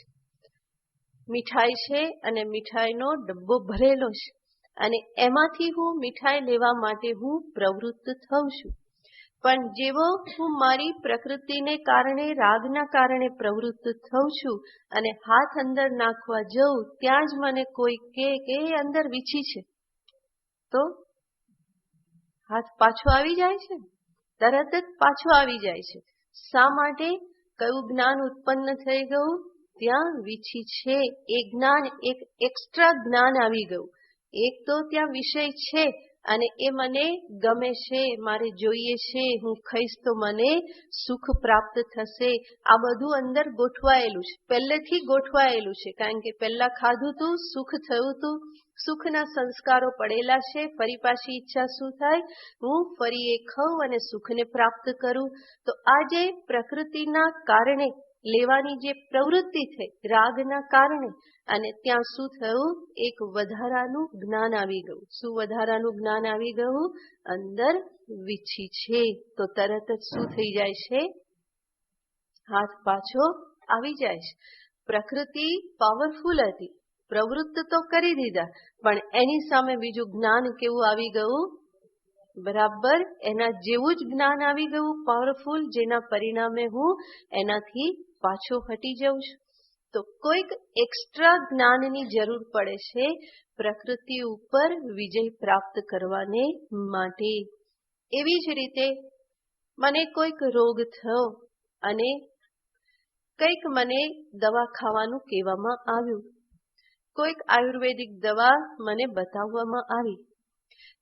Speaker 2: મીઠાઈ છે અને મીઠાઈનો ડબ્બો ભરેલો છે અને એમાંથી હું મીઠાઈ લેવા માટે હું પ્રવૃત્ત થઉં છું. પણ જેવો હું મારી પ્રકૃતિને કારણે, રાગના કારણે પ્રવૃત્ત થઉં છું અને હાથ અંદર નાખવા જઉં, ત્યાં જ મને કોઈ કહે કે એ અંદર વીછી છે, તો હાથ પાછો આવી જાય છે, તરત જ પાછો આવી જાય છે. શા માટે? કયું જ્ઞાન ઉત્પન્ન થઈ ગયું, ત્યાં વીછી છે. એ જ્ઞાન, એક એક્સ્ટ્રા જ્ઞાન આવી ગયું. એક તો ત્યાં વિષય છે અને એ મને ગમે છે, મારે જોઈએ છે, હું ખાઈશ તો મને સુખ પ્રાપ્ત થશે. આ બધું અંદર ગોઠવાયેલું છે, પહેલેથી ગોઠવાયેલું છે, કારણ કે પહેલા ખાધું તું, સુખ થયું તું, સુખના સંસ્કારો પડેલા છે. ફરી પાછી ઈચ્છા શું થાય, હું ફરી એ ખાઉં અને સુખને પ્રાપ્ત કરું. તો આ જે પ્રકૃતિના કારણે લેવાની જે પ્રવૃત્તિ થઈ, રાગના કારણે, અને ત્યાં શું થયું, એક વધારાનું જ્ઞાન આવી ગયું. શું વધારાનું જ્ઞાન આવી ગયું, અંદર વીછી છે. તો તરત જ શું થઈ જાય છે, હાથ પાછો આવી જાય છે. પ્રકૃતિ પાવરફુલ હતી, પ્રવૃત્ત તો કરી દીધા, પણ એની સામે બીજું જ્ઞાન કેવું આવી ગયું, બરાબર એના જેવું જ જ્ઞાન આવી ગયું, પાવરફુલ, જેના પરિણામે હું એનાથી પાછો હટી જાઉં છું. તો કોઈક એક્સ્ટ્રા જ્ઞાનની જરૂર પડે છે પ્રકૃતિ ઉપર વિજય પ્રાપ્ત કરવાને માટે. એવી જ રીતે મને કોઈક રોગ થયો અને કંઈક મને દવા ખાવાનું કહેવામાં આવ્યું, કોઈક આયુર્વેદિક દવા મને બતાવવામાં આવી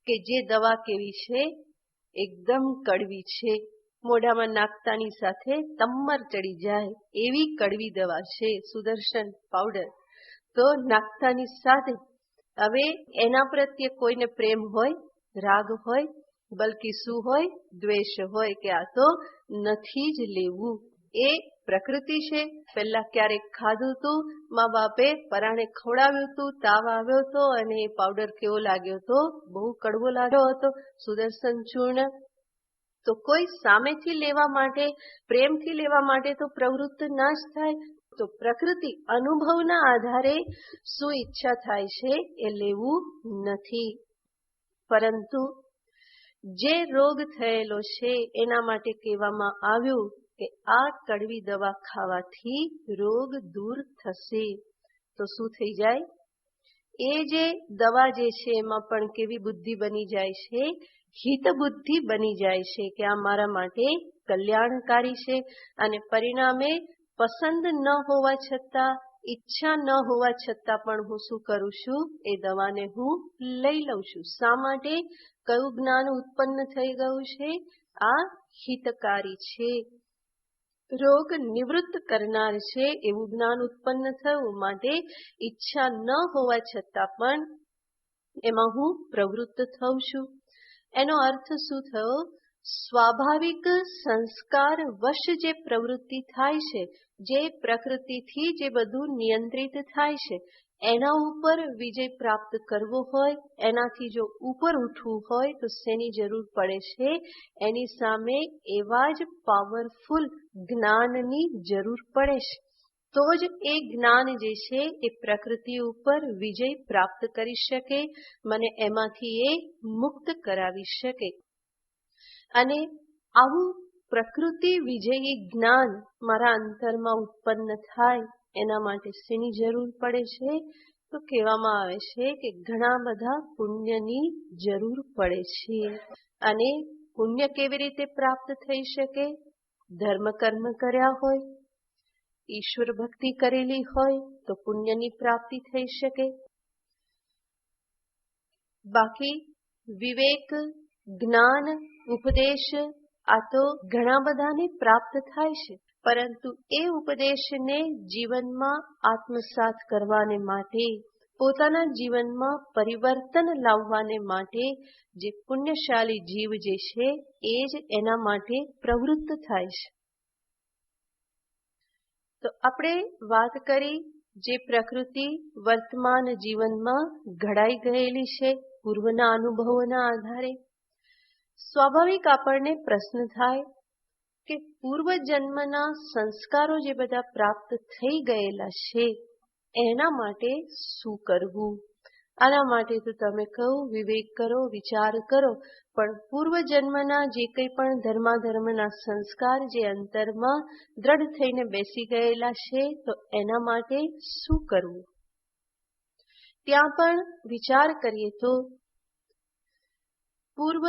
Speaker 2: કે જે દવા કેવી છે, એકદમ કડવી છે, મોઢામાં નાખતાની સાથે તમ્મર ચડી જાય એવી કડવી દવા છે, સુદર્શન પાવડર. તો નાખતાની સાથે હવે એના પ્રત્યે કોઈને પ્રેમ હોય, રાગ હોય, બલકી શું હોય, દ્વેષ હોય કે આ તો નથી જ લેવું. એ પ્રકૃતિ છે. પહેલા ક્યારેક ખાધું હતું, મા બાપે પરાણે ખવડાવ્યું હતું, તાવ આવ્યો હતો અને એ પાવડર કેવો લાગ્યો હતો? બહુ કડવો લાગ્યો હતો. સુદર્શન ચૂર્ણ તો કોઈ સામેથી લેવા માટે, પ્રેમથી લેવા માટે તો પ્રવૃત્ત ના જ થાય. તો પ્રકૃતિ અનુભવના આધારે શું ઈચ્છા થાય છે એ લેવું નથી. પરંતુ જે રોગ થયેલો છે એના માટે કહેવામાં આવ્યું કે આ કડવી દવા ખાવાથી રોગ દૂર થશે. તો શું થઈ જાય? એ જે દવા જે છે એમાં પણ કેવી બુદ્ધિ બની જાય છે? હિત બુદ્ધિ બની જાય છે કે આ મારા માટે કલ્યાણકારી છે. અને પરિણામે પસંદ ન હોવા છતાં, ઈચ્છા ન હોવા છતાં પણ હું શું કરું છું? એ દવાને હું લઈ લઉં છું. શા માટે? કયું જ્ઞાન ઉત્પન્ન થઈ ગયું છે? આ હિતકારી છે, રોગ નિવૃત્ત કરનાર છે એવું જ્ઞાન ઉત્પન્ન થયું. માટે ઈચ્છા ન હોવા છતાં પણ એમાં હું પ્રવૃત્ત થઉં છું. એનો અર્થ શું થયો? સ્વાભાવિક સંસ્કાર વશ જે પ્રવૃત્તિ થાય છે, જે પ્રકૃતિથી જે બધું નિયંત્રિત થાય છે, એના ઉપર વિજય પ્રાપ્ત કરવો હોય, એનાથી જો ઉપર ઉઠવું હોય તો શેની જરૂર પડે છે? એની સામે એવા જ પાવરફુલ જ્ઞાનની જરૂર પડે છે. તો જ એ જ્ઞાન જે છે એ પ્રકૃતિ ઉપર વિજય પ્રાપ્ત કરી શકે, મને એમાંથી એ મુક્ત કરાવી શકે. અને આવું પ્રકૃતિ વિજયી જ્ઞાન મારા અંતરમાં ઉત્પન્ન થાય એના માટે શેની જરૂર પડે છે? તો કહેવામાં આવે છે કે ઘણા બધા પુણ્યની જરૂર પડે છે. અને પુણ્ય કેવી રીતે પ્રાપ્ત થઈ શકે? ધર્મ કર્મ કર્યા હોય, ઈશ્વર ભક્તિ કરેલી હોય તો પુણ્યની પ્રાપ્તિ થઈ શકે. બાકી વિવેક, જ્ઞાન, ઉપદેશ આ તો ઘણા બધાને પ્રાપ્ત થાય છે, પરંતુ એ ઉપદેશને જીવનમાં આત્મસાત કરવાને માટે, પોતાના જીવનમાં પરિવર્તન લાવવાને માટે જે પુણ્યશાળી જીવ જે છે એ જ એના માટે પ્રવૃત્ત થાય છે. તો આપણે વાત કરી જે પ્રકૃતિ વર્તમાન જીવનમાં ઘડાઈ ગયેલી છે પૂર્વના અનુભવોના આધારે. સ્વાભાવિક આપણને પ્રશ્ન થાય કે પૂર્વજન્મના સંસ્કારો જે બધા પ્રાપ્ત થઈ ગયેલા છે એના માટે શું કરવું? આના માટે તો તમે કહો વિવેક કરો, વિચાર કરો, પણ પૂર્વજન્મના જે કંઈ પણ ધર્માધર્મના સંસ્કાર જે અંતરમાં દ્રઢ થઈને બેસી ગયેલા છે તો એના માટે શું કરવું? ત્યાં પણ વિચાર કરીએ તો પૂર્વ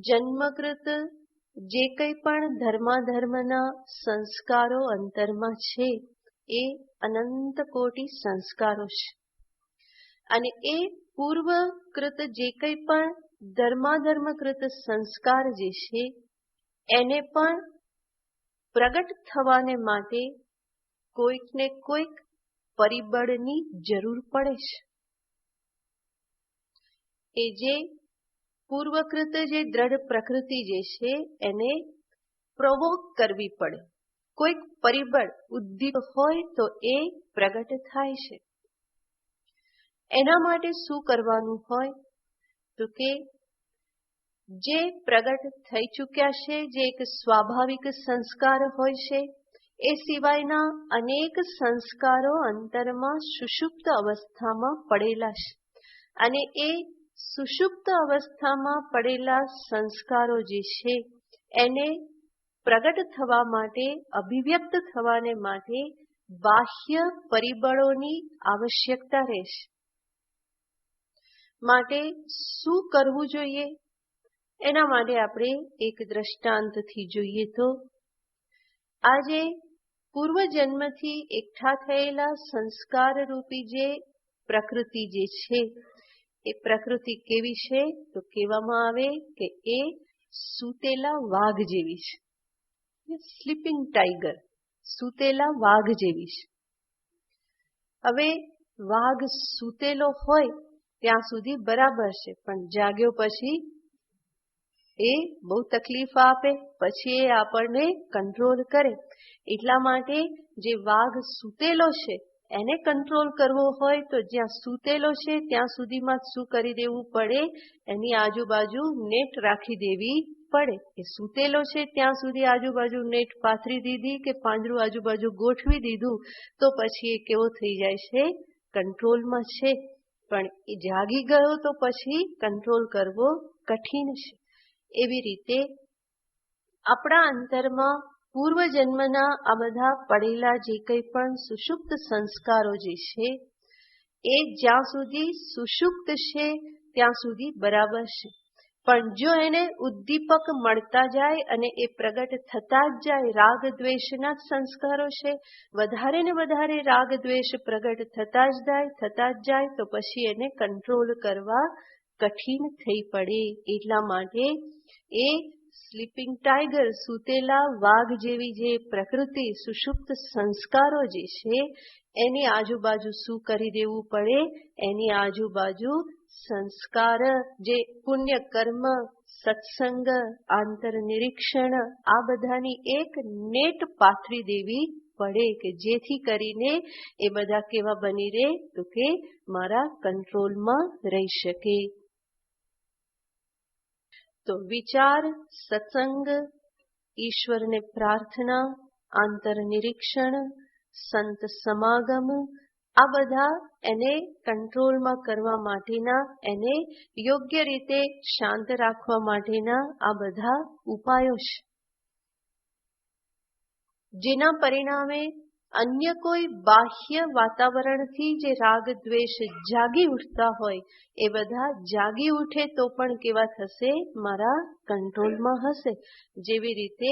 Speaker 2: જન્મકૃત જે કંઈ પણ ધર્માધર્મના સંસ્કારો અંતરમાં છે એ અનંત કોટી સંસ્કારો છે. અને એ પૂર્વકૃત જે કંઈ પણ ધર્માધર્મકૃત સંસ્કાર જે છે એને પણ પ્રગટ થવાને માટે કોઈક ને કોઈક પરિબળની જરૂર પડે છે. એ જે પૂર્વકૃત જે દ્રઢ પ્રકૃતિ જે છે એને પ્રોવોક કરવી પડે. કોઈક પરિબળ ઉદ્દીપ હોય તો એ પ્રગટ થાય છે. એના માટે શું કરવાનું હોય? તો કે જે પ્રગટ થઈ ચૂક્યા છે, જે એક સ્વાભાવિક સંસ્કાર હોય છે, એ સિવાયના અનેક સંસ્કારો અંતરમાં સુષુપ્ત અવસ્થામાં પડેલા છે. અને એ સુષુપ્ત અવસ્થામાં પડેલા સંસ્કારો જે છે એને પ્રગટ થવા માટે, અભિવ્યક્ત થવાને માટે બાહ્ય પરિબળોની આવશ્યકતા રહેશે. માટે શું કરવું જોઈએ? એના માટે આપણે એક દ્રષ્ટાંતથી જોઈએ તો આજે પૂર્વજન્મથી એકઠા થયેલા સંસ્કાર રૂપી જે પ્રકૃતિ જે છે એ પ્રકૃતિ કેવી છે? તો કહેવામાં આવે કે એ સૂતેલા વાઘ જેવી છે. સ્લીપિંગ ટાઈગર, સૂતેલા વાઘ જેવી છે. હવે વાઘ સૂતેલો હોય ત્યાં સુધી બરાબર છે, પણ જાગ્યો પછી એ બહુ તકલીફ આપે, પછી એ આપણને કંટ્રોલ કરે. એટલા માટે જે વાઘ સૂતેલો છે એને કંટ્રોલ કરવો હોય તો જ્યાં સૂતેલો છે ત્યાં સુધીમાં શું કરી દેવું પડે? એની આજુબાજુ નેટ રાખી દેવી પડે. એ સૂતેલો છે ત્યાં સુધી આજુબાજુ નેટ પાથરી દીધી કે પાંજરું આજુબાજુ ગોઠવી દીધું તો પછી એ કેવો થઈ જાય છે? કંટ્રોલમાં છે. પણ એ જાગી ગયો તો પછી કંટ્રોલ કરવો કઠિન છે. એવી રીતે આપણા અંતરમાં પૂર્વજન્મના આ બધા પડેલા જે કંઈ પણ સુષુપ્ત સંસ્કારો જે છે એ જ્યાં સુધી સુષુપ્ત છે ત્યાં સુધી બરાબર છે. પણ જો એને ઉદ્દીપક મળતા જાય અને એ પ્રગટ થતા જ જાય, રાગ દ્વેષના જ સંસ્કારો છે, વધારે ને વધારે રાગ દ્વેષ પ્રગટ થતા જ જાય તો પછી એને કંટ્રોલ કરવા કઠિન થઈ પડે. એટલા માટે એ સ્લીપિંગ ટાઈગર, સૂતેલા વાઘ જેવી જે પ્રકૃતિ સુષુપ્ત સંસ્કારો જે છે એની આજુબાજુ શું કરી દેવું પડે? એની આજુબાજુ સંસ્કાર, જે પુણ્ય કર્મ, સત્સંગ, આંતર નિરીક્ષણ, આ બધાની એક નેટ પાથરી દેવી પડે કે જેથી કરીને એ બધા કેવા બની રહે? તો કે મારા કંટ્રોલમાં રહી શકે. તો વિચાર, સત્સંગ, ઈશ્વરને પ્રાર્થના, આંતર નિરીક્ષણ, સંત સમાગમ, આ બધા એને કંટ્રોલમાં કરવા માટેના, એને યોગ્ય રીતે શાંત રાખવા માટેના આ બધા ઉપાયો છે. જેના પરિણામે અન્ય કોઈ બાહ્ય વાતાવરણથી જે રાગ દ્વેષ જાગી ઉઠતા હોય એ બધા જાગી ઉઠે તો પણ કેવા થશે? મારા કંટ્રોલમાં હશે. જેવી રીતે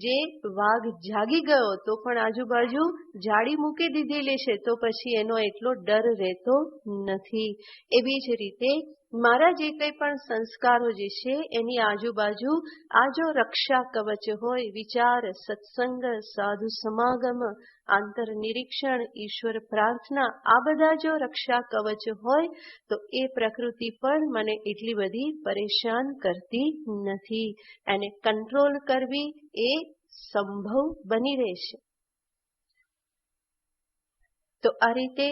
Speaker 2: જે વાઘ જાગી ગયો તો પણ આજુબાજુ જાળી મૂકી દીધેલી છે તો પછી એનો એટલો ડર રહેતો નથી. એવી જ રીતે મારા જે કંઈ પણ સંસ્કારો જે છે એની આજુબાજુ આ જો રક્ષા કવચ હોય, વિચાર, સત્સંગ, સાધુ સમાગમ, આંતર નિરીક્ષણ, ઈશ્વર પ્રાર્થના, આ બધા જો રક્ષા કવચ હોય તો એ પ્રકૃતિ પણ મને એટલી બધી પરેશાન કરતી નથી. એને કંટ્રોલ કરવી એ સંભવ બની રહેશે. તો આ રીતે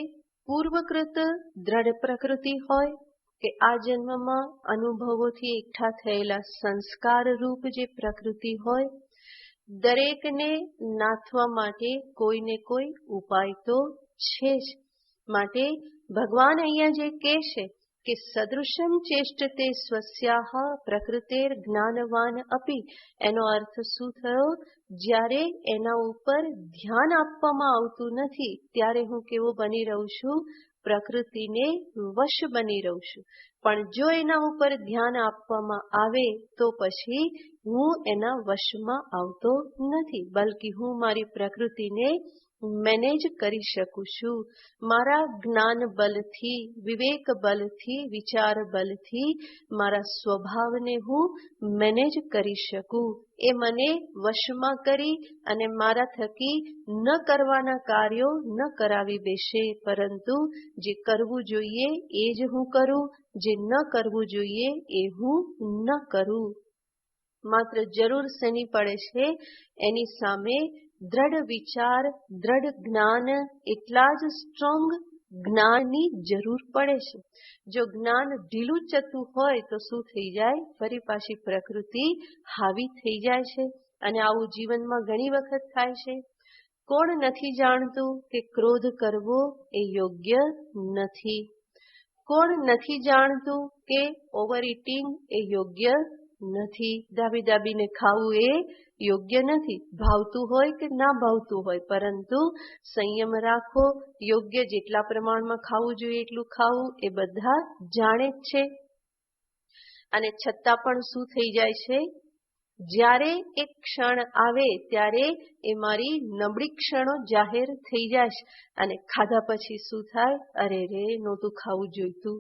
Speaker 2: પૂર્વકૃત દ્રઢ પ્રકૃતિ હોય કે આ જન્મમાં અનુભવોથી એકઠા થયેલા સંસ્કાર રૂપ જે પ્રકૃતિ હોય, દરેકને નાથવા માટે કોઈને કોઈ ઉપાય તો છે જ. માટે ભગવાન અહીંયા જે કહે છે કે સદૃશમ ચેષ્ટતે સ્વસ્યાહ પ્રકૃતેર જ્ઞાનવાન અપી, એનો અર્થ શું થયો? જ્યારે એના ઉપર ધ્યાન આપવામાં આવતું નથી ત્યારે હું કેવો બની રહું છું? પ્રકૃતિને વશ બની રહું છું. પણ જો એના ઉપર ધ્યાન આપવામાં આવે તો પછી હું એના વશમાં આવતો નથી, બલકે હું મારી પ્રકૃતિને મેનેજ કરી શકું છું. મારા જ્ઞાન બલથી, વિવેક બલથી, વિચાર બલથી મારા સ્વભાવને હું મેનેજ કરી શકું. એ મને વશમાં કરી અને મારા થકી ન કરવાના કાર્યો ન કરાવી બેસે, પરંતુ જે કરવું જોઈએ એ જ હું કરું, જે ન કરવું જોઈએ એ હું ન કરું. માત્ર જરૂર શેની પડે છે? એની સામે દ્રઢ વિચાર, દ્રઢ જ્ઞાન, એટલા જ સ્ટ્રોંગ જ્ઞાનની જરૂર પડે છે. જો જ્ઞાન ઢીલું ચતું હોય તો શું થઈ જાય? ફરી પાછી પ્રકૃતિ હાવી થઈ જાય છે. અને આવું જીવનમાં ઘણી વખત થાય છે. કોણ નથી જાણતું કે ક્રોધ કરવો એ યોગ્ય નથી? કોણ નથી જાણતું કે ઓવર ઇટિંગ એ યોગ્ય નથી? દાબી દાબીને ખાવું એ યોગ્ય નથી. ભાવતું હોય કે ના ભાવતું હોય, પરંતુ સંયમ રાખો, યોગ્ય જેટલા પ્રમાણમાં ખાવું જોઈએ એટલું ખાવું, એ બધા જાણે જ છે. અને છતાં પણ શું થઈ જાય છે? જ્યારે એક ક્ષણ આવે ત્યારે એ મારી નબળી ક્ષણો જાહેર થઈ જાય અને ખાધા પછી શું થાય? અરે રે, નહોતું ખાવું જોઈતું.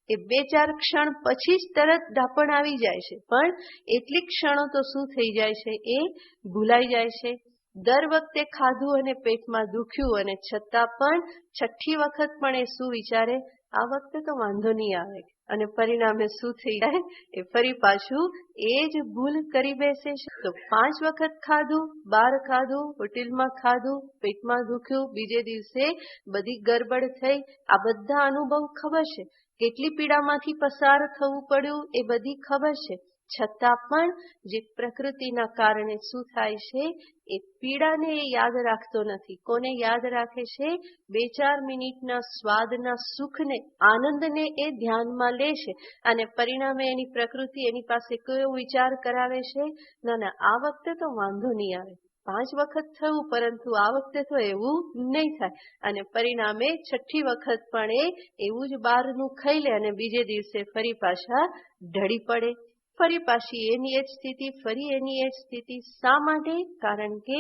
Speaker 2: એ 2-4 ક્ષણ પછી જ તરત ડાપણ આવી જાય છે, પણ એટલી ક્ષણો તો શું થઈ જાય છે? એ ભૂલાઈ જાય છે. દર વખતે ખાધું અને પેટમાં દુખ્યું અને છતાં પણ છઠ્ઠી વખત પણ એ શું વિચારે? આ વખતે તો વાંધો નહીં આવે, અને પરિણામે શું થઈ જાય, એ ફરી પાછું એ જ ભૂલ કરી બેસે છે. તો 5 વખત ખાધું, બહાર ખાધું, હોટેલમાં ખાધું, પેટમાં દુખ્યું, બીજે દિવસે બધી ગરબડ થઈ, આ બધા અનુભવ ખબર છે. કેટલી પીડામાંથી પસાર થવું પડ્યું એ બધી ખબર છે. છતાં પણ જે પ્રકૃતિના કારણે શું થાય છે, એ પીડાને એ યાદ રાખતો નથી. કોને યાદ રાખે છે? 2-4 મિનિટના સ્વાદના સુખને, આનંદને એ ધ્યાનમાં લે છે અને પરિણામે એની પ્રકૃતિ એની પાસે કયો વિચાર કરાવે છે, ના આ વખતે તો વાંધો નહીં આવે, 5 વખત થયું પરંતુ આ વખતે તો એવું નહીં થાય. અને પરિણામે 6ઠી વખત પણ એ એવું જ બહારનું ખાઈ લે અને બીજે દિવસે ફરી પાછા ઢળી પડે. ફરી પાછી એની એ જ સ્થિતિ, ફરી એની એ જ સ્થિતિ. શા માટે? કારણ કે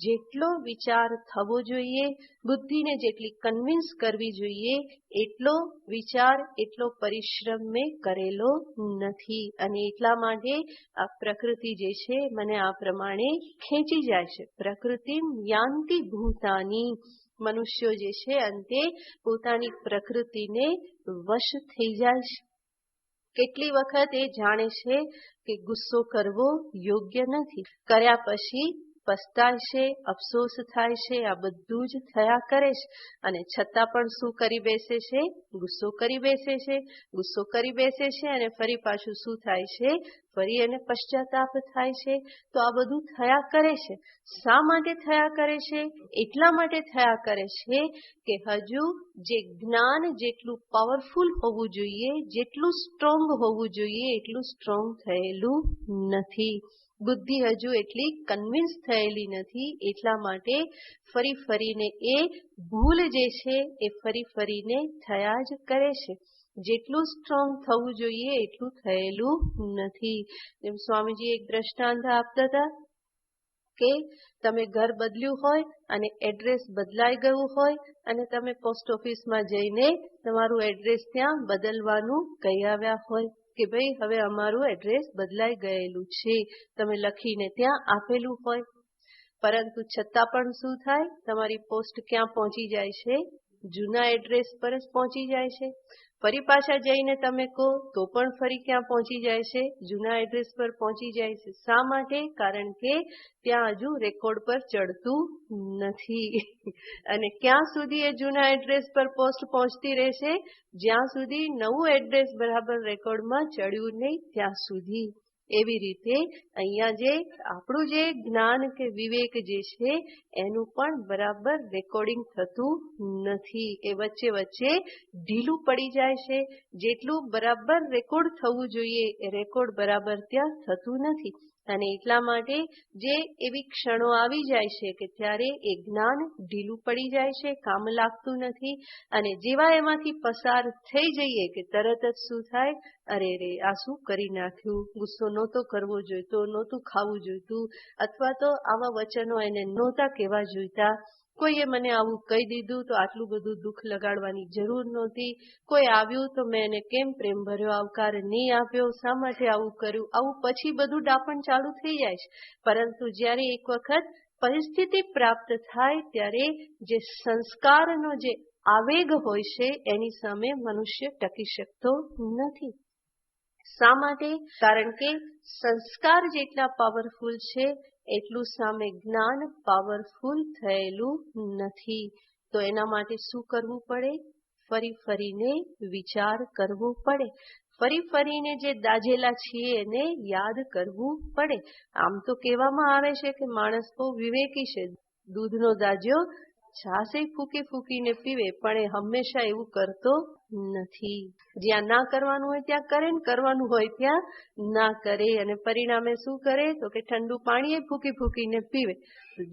Speaker 2: જેટલો વિચાર થવો જોઈએ, બુદ્ધિને જેટલી કન્વિન્સ કરવી જોઈએ, એટલો વિચાર, એટલો પરિશ્રમ મેં કરેલો નથી. અને એટલા માટે આ પ્રકૃતિ જે છે મને આ પ્રમાણે ખેંચી જાય છે. પ્રકૃતિ યાંતિ ભૂતાની. મનુષ્યો જે છે અંતે પોતાની પ્રકૃતિને વશ થઈ જાય છે. કેટલી વખત એ જાણે છે કે ગુસ્સો કરવો યોગ્ય નથી, કર્યા પછી પસ્તાય છે, અફસોસ થાય છે, આ બધું જ થયા કરે છે. અને છતાં પણ શું કરી બેસે છે? ગુસ્સો કરી બેસે છે. ગુસ્સો કરી બેસે છે અને ફરી પાછું શું થાય છે? ફરી એને પશ્ચાતાપ થાય છે. તો આ બધું થયા કરે છે. શા માટે થયા કરે છે? એટલા માટે થયા કરે છે કે હજુ જે જ્ઞાન જેટલું પાવરફુલ હોવું જોઈએ, જેટલું સ્ટ્રોંગ હોવું જોઈએ, એટલું સ્ટ્રોંગ થયેલું નથી. બુદ્ધિ હજુ એટલી કન્વિન્સ થયેલી નથી. એટલા માટે ફરી ફરીને એ ભૂલ જે છે એ ફરી ફરીને થયા જ કરે છે. જેટલું સ્ટ્રોંગ થવું જોઈએ એટલું થયેલું નથી. જેમ સ્વામીજી એક દ્રષ્ટાંત આપતા હતા કે તમે ઘર બદલ્યું હોય અને એડ્રેસ બદલાઈ ગયું હોય અને તમે પોસ્ટ ઓફિસમાં જઈને તમારું એડ્રેસ ત્યાં બદલવાનું કહી આવ્યા હોય કે ભાઈ હવે અમારું એડ્રેસ બદલાઈ ગયેલું છે, તમે લખીને ત્યાં આપેલું હોય, પરંતુ છતાં પણ શું થાય? તમારી પોસ્ટ ક્યાં પહોંચી જાય છે? જૂના એડ્રેસ પર જ પહોંચી જાય છે. ફરી પાછા જઈને તમે કહો તો પણ ફરી ક્યાં પહોંચી જાય છે? જૂના એડ્રેસ પર પહોંચી જાય છે. શા માટે? કારણ કે ત્યાં હજુ રેકોર્ડ પર ચડતું નથી. અને ક્યાં સુધી એ જૂના એડ્રેસ પર પોસ્ટ પહોંચતી રહેશે? જ્યાં સુધી નવું એડ્રેસ બરાબર રેકોર્ડમાં ચડ્યું નહીં ત્યાં સુધી. એવી રીતે અહીંયા જે આપણું જે જ્ઞાન કે વિવેક જે છે એનું પણ બરાબર રેકોર્ડિંગ થતું નથી. એ વચ્ચે વચ્ચે ઢીલું પડી જાય છે. જેટલું બરાબર રેકોર્ડ થવું જોઈએ એ રેકોર્ડ બરાબર ત્યાં થતું નથી. અને એટલા માટે જે એવી ક્ષણો આવી જાય છે કે ત્યારે એ જ્ઞાન ઢીલું પડી જાય છે, કામ લાગતું નથી. અને જેવા એમાંથી પસાર થઈ જઈએ કે તરત જ શું થાય? અરે રે, આ શું કરી નાખ્યું, ગુસ્સો નહોતો કરવો જોઈતો, નહોતું ખાવું જોઈતું, અથવા તો આવા વચનો એને નહોતા કહેવા જોઈતા, કોઈએ મને આવું કહી દીધું તો આટલું બધું દુઃખ લગાડવાની જરૂર નહોતી, કોઈ આવ્યું તો મેં એને કેમ પ્રેમ ભર્યો આવકાર નહીં આપ્યો, શા માટે આવું કર્યું, આવું પછી બધું ડાપણ ચાલુ થઈ જાય છે. પરંતુ જ્યારે એક વખત પરિસ્થિતિ પ્રાપ્ત થાય ત્યારે જે સંસ્કારનો જે આવેગ હોય છે એની સામે મનુષ્ય ટકી શકતો નથી. શા માટે? કારણ કે સંસ્કાર જેટલા પાવરફુલ છે એટલું સામે જ્ઞાન પાવરફુલ થયેલું નથી. તો એના માટે શું કરવું પડે? ફરી ફરીને વિચાર કરવો પડે. ફરી ફરીને જે દાજેલા છીએ એને યાદ કરવું પડે. આમ તો કહેવામાં આવે છે કે માણસ બહુ વિવેકી છે, દૂધનો દાજ્યો છાસે ફૂકી ફૂકીને પીવે, પણ એ હંમેશા એવું કરતો નથી. જ્યાં ના કરવાનું હોય ત્યાં કરે ને કરવાનું હોય ત્યાં ના કરે. અને પરિણામે શું કરે? તો કે ઠંડુ પાણી એ ફૂકી ફૂકીને પીવે.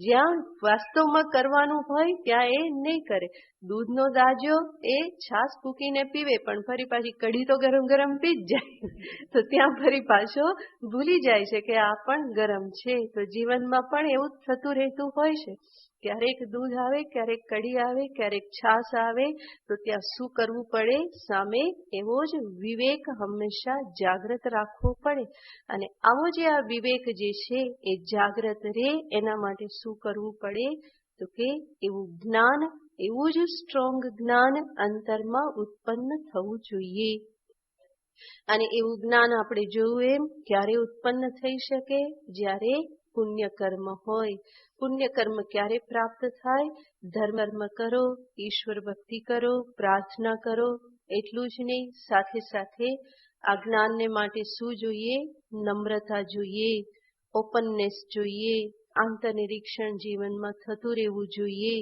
Speaker 2: જ્યાં વાસ્તવમાં કરવાનું હોય ત્યાં એ નહીં કરે. દૂધનો દાજો એ છાસ ફૂકીને પીવે પણ ફરી પાછી કઢી તો ગરમ ગરમ પી જ જાય. તો ત્યાં ફરી પાછો ભૂલી જાય છે કે આ પણ ગરમ છે. તો જીવનમાં પણ એવું જ થતું રહેતું હોય છે. ક્યારેક દૂધ આવે, ક્યારેક કઢી આવે, ક્યારેક છાસ આવે, તો ત્યાં શું કરવું પડે? સામે એવો જ વિવેક હંમેશા જાગૃત રાખવો પડે. અને આવો જે આ વિવેક જે છે એ જાગૃત રહે એના માટે શું કરવું પડે? તો કે એવું જ્ઞાન, એવું જ સ્ટ્રોંગ જ્ઞાન અંતરમાં ઉત્પન્ન થવું જોઈએ. અને એવું જ્ઞાન આપણે જોયું એમ ક્યારે ઉત્પન્ન થઈ શકે? જ્યારે પુણ્ય કર્મ હોય. પુણ્ય કર્મ ક્યારે પ્રાપ્ત થાય? ધર્મ કરો, ઈશ્વર ભક્તિ કરો, પ્રાર્થના કરો. એટલું જ નહીં, સાથે સાથે આ જ્ઞાનને માટે શું જોઈએ? નમ્રતા જોઈએ, ઓપનનેસ જોઈએ, આંતરનિરીક્ષણ જીવનમાં થતું રહેવું જોઈએ.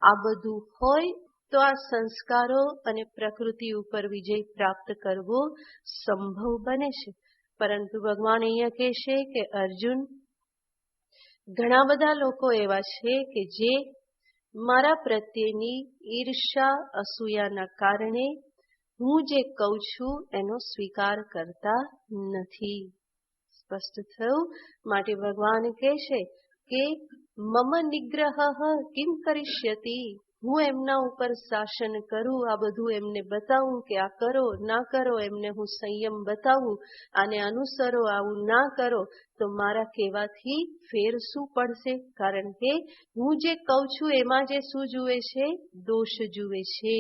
Speaker 2: આ બધું હોય તો આ સંસ્કારો અને પ્રકૃતિ ઉપર વિજય પ્રાપ્ત કરવો સંભવ બને છે. પરંતુ ભગવાન અહીંયા કહેશે કે અર્જુન, ઘણા બધા લોકો એવા છે કે જે મારા પ્રત્યેની ઈર્ષા અસૂયાના કારણે હું જે કહું છું એનો સ્વીકાર કરતા નથી. સ્પષ્ટ થયું? માટે ભગવાન કહેશે કે મમ નિગ્રહ કિમ કરિષ્યતિ. હું એમના ઉપર શાસન કરું, આ બધું એમને બતાવું કે આ કરો ના કરો, એમને હું સંયમ બતાવું, આને અનુસરો, આવું ના કરો, તો મારા કહેવાથી ફેર શું પડશે? કારણ કે હું જે કહું છું એમાં જે શું જુએ છે? દોષ જુએ છે.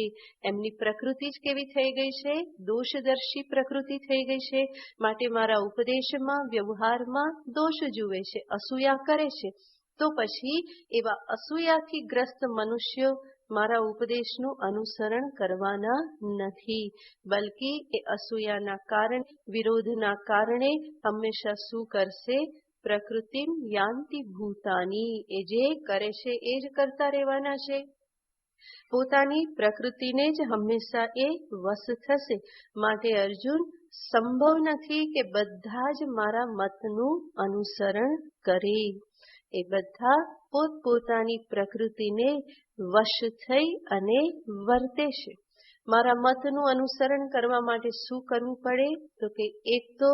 Speaker 2: એમની પ્રકૃતિ જ કેવી થઈ ગઈ છે? દોષદર્શી પ્રકૃતિ થઈ ગઈ છે. માટે મારા ઉપદેશમાં, વ્યવહારમાં દોષ જુએ છે, અસૂયા કરે છે. તો પછી એવા અસૂયાથી ગ્રસ્ત મનુષ્યો મારા ઉપદેશનું અનુસરણ કરવાના નથી, બલ્કિ એ અસૂયાના કારણે, વિરોધના કારણે હંમેશા શું કરશે? પ્રકૃતિમ યાન્તિ ભૂતાની. એ જે કરે છે એ જ કરતા રહેવાના છે. પોતાની પ્રકૃતિને જ હંમેશા એ વશ થશે. માટે અર્જુન, સંભવ નથી કે બધા જ મારા મતનું અનુસરણ કરે. એ બધા પોતપોતાની પ્રકૃતિને વશ થઈ અને વર્તે છે. મારા મતનું અનુસરણ કરવા માટે શું કરવું પડે? તો કે એક તો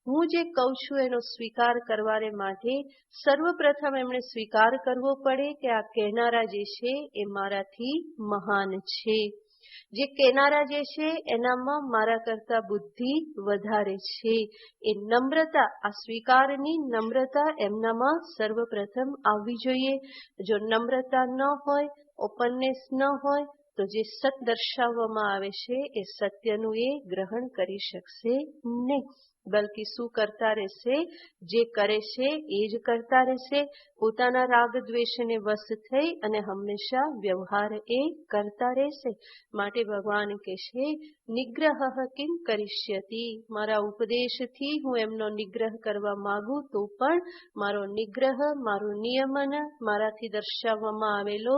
Speaker 2: હું જે કહું છું એનો સ્વીકાર કરવાને માટે સર્વપ્રથમ એમણે સ્વીકાર કરવો પડે કે આ કહેનારા જે છે એ મારાથી મહાન છે. જે કહેનારા જે છે એનામાં મારા કરતા બુદ્ધિ વધારે છે. એ નમ્રતા, આ સ્વીકારની નમ્રતા એમનામાં સર્વપ્રથમ આવવી જોઈએ. જો નમ્રતા ન હોય, ઓપનનેસ ન હોય, તો જે સત્ય દર્શાવવામાં આવે છે એ સત્યનું એ ગ્રહણ કરી શકશે નહીં, બલ્કિ શું કરતા રહેશે? જે કરે છે એ જ કરતા રહેશે. પોતાના રાગ દ્વેષને વશ થઈ અને હંમેશા વ્યવહાર એ કરતા રહેશે. માટે ભગવાન કહેશે નિગ્રહ કિમ કરિષ્યતિ. મારા ઉપદેશથી હું એમનો નિગ્રહ કરવા માંગુ તો પણ મારો નિગ્રહ, મારું નિયમન, મારાથી દર્શાવવામાં આવેલો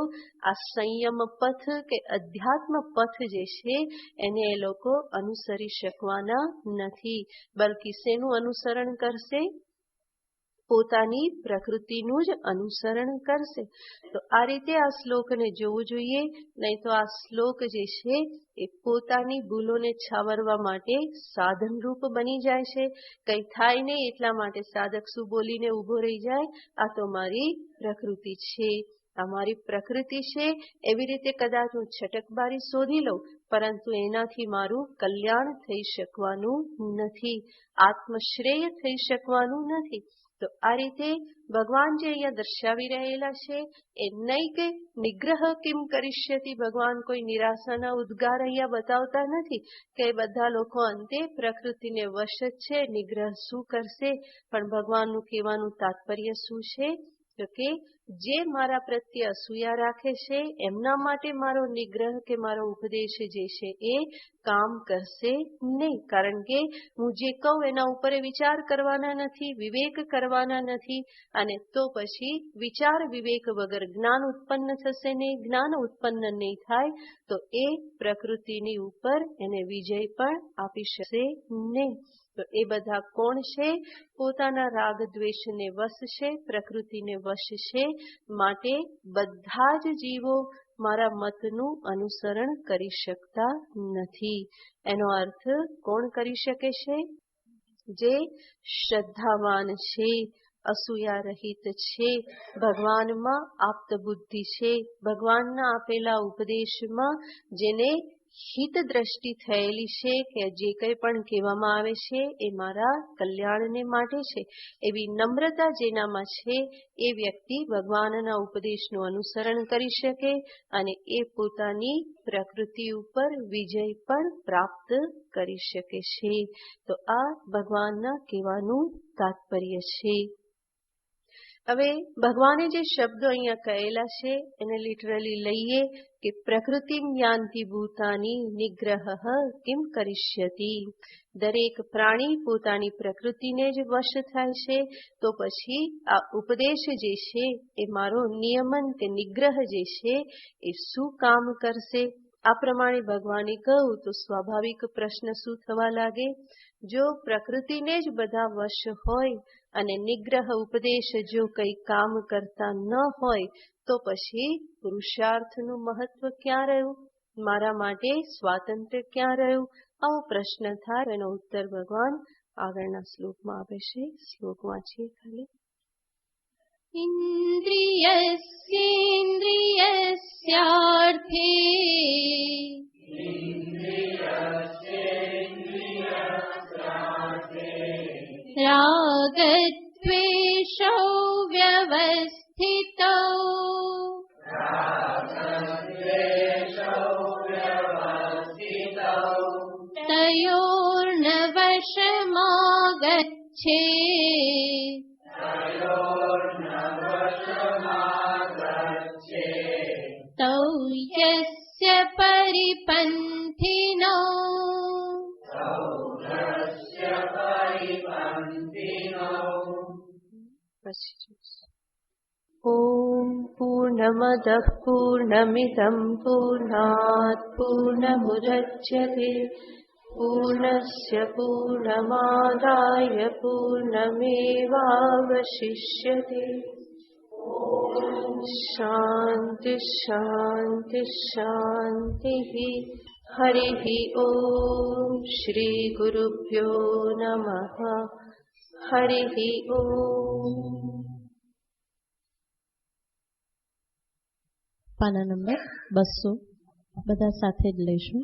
Speaker 2: આ સંયમ પથ કે અધ્યાત્મ પથ જે છે એને એ લોકો અનુસરી શકવાના નથી, બલ્કિ શેનું અનુસરણ કરશે? પોતાની પ્રકૃતિનું જ અનુસરણ કરશે. તો આ રીતે આ શ્લોકને જોવું જોઈએ. નહીં તો આ શ્લોક જે છે એ પોતાની ભૂલોને છાવરવા માટે સાધનરૂપ બની જાય છે. કંઈ થાય નહીં એટલા માટે સાધક શું બોલીને ઊભો રહી જાય? આ તો મારી પ્રકૃતિ છે, આ મારી પ્રકૃતિ છે. એવી રીતે કદાચ હું છટકબારી શોધી લઉં, પરંતુ એનાથી મારું કલ્યાણ થઈ શકવાનું નથી, આત્મશ્રેય થઈ શકવાનું નથી. તો આ રીતે ભગવાન જે અહીંયા દર્શાવી રહેલા છે એ નહીં કે નિગ્રહ કિમ કરિષ્યતિ. ભગવાન કોઈ નિરાશાના ઉદ્ગાર અહીંયા બતાવતા નથી કે બધા લોકો અંતે પ્રકૃતિને વશ જ છે, નિગ્રહ શું કરશે? પણ ભગવાનનું કહેવાનું તાત્પર્ય શું છે? તો કે જે મારા પ્રત્યે અસૂયા રાખે છે એમના માટે મારો નિગ્રહ કે મારો ઉપદેશ જે છે એ કામ કરશે નહીં. કારણ કે હું જે કહું એના ઉપર વિચાર કરવાના નથી, વિવેક કરવાના નથી. અને તો પછી વિચાર વિવેક વગર જ્ઞાન ઉત્પન્ન થશે નહીં. જ્ઞાન ઉત્પન્ન નહીં થાય તો એ પ્રકૃતિની ઉપર એને વિજય પણ આપી શકશે નહીં. તો એ બધા કોણ છે? પોતાના રાગ દ્વેષને વશ છે, પ્રકૃતિને વશ છે. માટે બધા જ જીવો મારા મતનું અનુસરણ કરી શકતા નથી. એનો અર્થ કોણ કરી શકે છે? જે શ્રદ્ધાવાન છે, અસૂયા રહિત છે, ભગવાનમાં આપ્ત બુદ્ધિ છે, ભગવાનના આપેલા ઉપદેશમાં જેને હિત દ્રષ્ટિ થયેલી છે કે જે કંઈ પણ કહેવામાં આવે છે એ મારા કલ્યાણને માટે છે, એવી નમ્રતા જેનામાં છે એ વ્યક્તિ ભગવાનના ઉપદેશનું અનુસરણ કરી શકે અને એ પોતાની પ્રકૃતિ ઉપર વિજય પણ પ્રાપ્ત કરી શકે છે. તો આ ભગવાનના કહેવાનું તાત્પર્ય છે. હવે ભગવાને જે શબ્દો અહીંયા કહેલા છે એને લિટરલી લઈએ કે પ્રકૃતિમ યાન્તિ ભૂતાની નિગ્રહ કિમ કરિષ્યતિ. દરેક પ્રાણી પોતાની પ્રકૃતિને જ વશ થાય છે, તો પછી આ ઉપદેશ જે છે એ મારો નિયમન કે નિગ્રહ જે છે એ શું કામ કરશે? આ પ્રમાણે ભગવાને કહ્યું તો સ્વાભાવિક પ્રશ્ન શું થવા લાગે? જો પ્રકૃતિને જ બધા વશ હોય અને નિગ્રહ ઉપદેશ જો કંઈ કામ કરતા ન હોય તો પછી પુરુષાર્થનું મહત્વ ક્યાં રહ્યું? મારા માટે સ્વાતંત્ર્ય ક્યાં રહ્યું? આવો પ્રશ્ન થાય. એનો ઉત્તર ભગવાન આગળના શ્લોકમાં આપે છે. શ્લોક વાંચીએ ખાલી.
Speaker 1: ઇન્દ્રિયસ્યેન્દ્રિયસ્યાર્થે રાગદ્વેષૌ વ્યવસ્થિતૌ તયોર્ન વશમાગચ્છેત તૌ યસ્ય પરિપંથિનો
Speaker 2: ઓમ પૂર્ણમદઃ પૂર્ણમિદં પૂર્ણાત પૂર્ણમુદચ્યતે પૂર્ણસ્ય પૂર્ણમાદાય પૂર્ણમેવાવશિષ્યતે. શાંતિ શાંતિ શાંતિ. હરિ ઓમ શ્રી ગુરુભ્યો નમઃ. હરિ ઓમ.
Speaker 3: પાના નંબર 200 બધા સાથે જ લઈશું.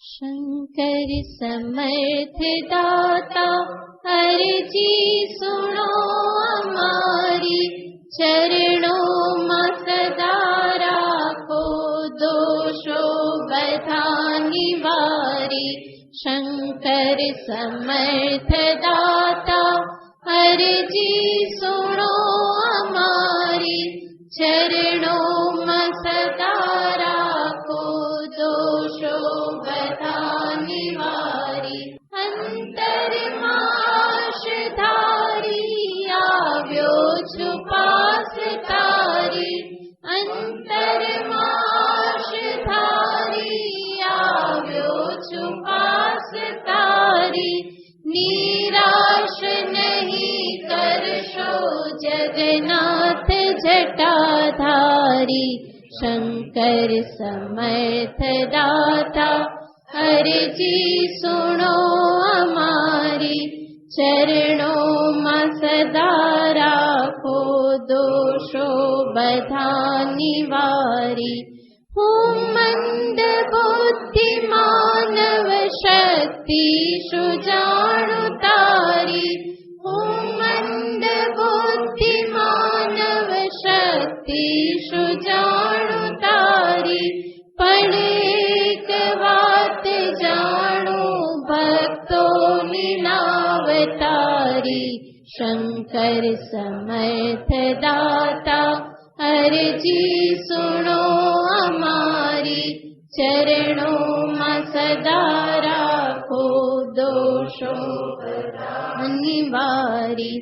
Speaker 1: શંકર સમર્થ દાતા હરજી સુનો અમારી ચરણોમાં સદા રાખો દોષો બધા નિવારી. શંકર સમર્થ દાતા હરજી સુનો અમારી ચરણોમાં સદા રાખો દોષો બધા નિવારી. અંતરમાશ ધારી આવ્યો છું પાસ તારી. અંતરમાશ ધારી આવ્યો છું પાસ તારી. નિરાશ નહીં કરશો જગન્નાથ જટાધારી. શંકર સમર્થ દાતા હરજી સુનો અમારી ચરણોમાં સદા રાખો દોષો બધા નિવારી. હું મંદ બુદ્ધિ માનવ શક્તિ શું જાણું તારી. હું મંદ બુદ્ધિ માનવ શક્તિ શું જાણું તારી. પણ એક વાત જાણું ભક્તોની નાવતારી. શંકર સમર્થ દાતા હરજી સુનો અમારી ચરણોમાં સદા રાખો દોષો નિવારી.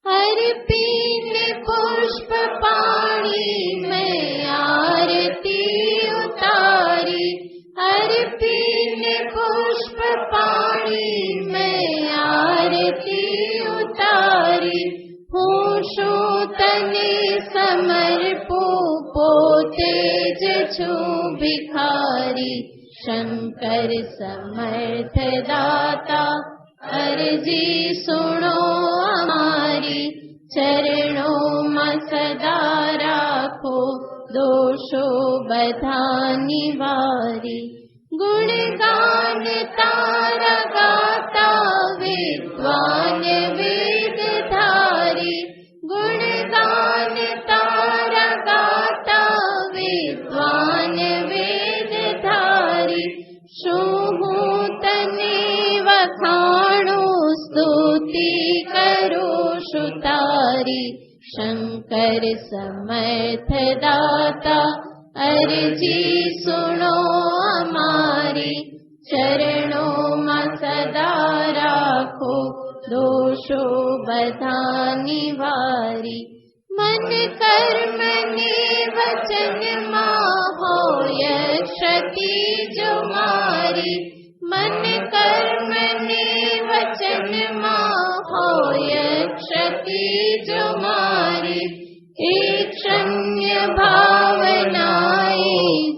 Speaker 1: હર પીને પુષ્પ પાણી મેં આરતી ઉતારી. હર પીને પુષ્પ પાણી મેં આરતી ઉતારી. હું શું તને સમર્પું પોતે જ છું ભિખારી. શંકર સમર્થ દાતા અરજી સુણો અમારી. ચરણોમાં સદા રાખો દોષો बधानी वारी। गुणगान तारा गाता विद्वान वेदधारी। गुणगान तारा गाता विद्वान वेदधारी। शोभू तने वखाणो स्तुति करो सुतारी। शंकर समर्थ दाता अर्जी सुनो हमारी। चरणों में सदा राखो दोषो बधानी वारी। मन कर्म ने वचन माहो यक्षति जो मारी। मन कर्म ने वचन माहो यक्षति जो मारी। एक शून्य भावनाए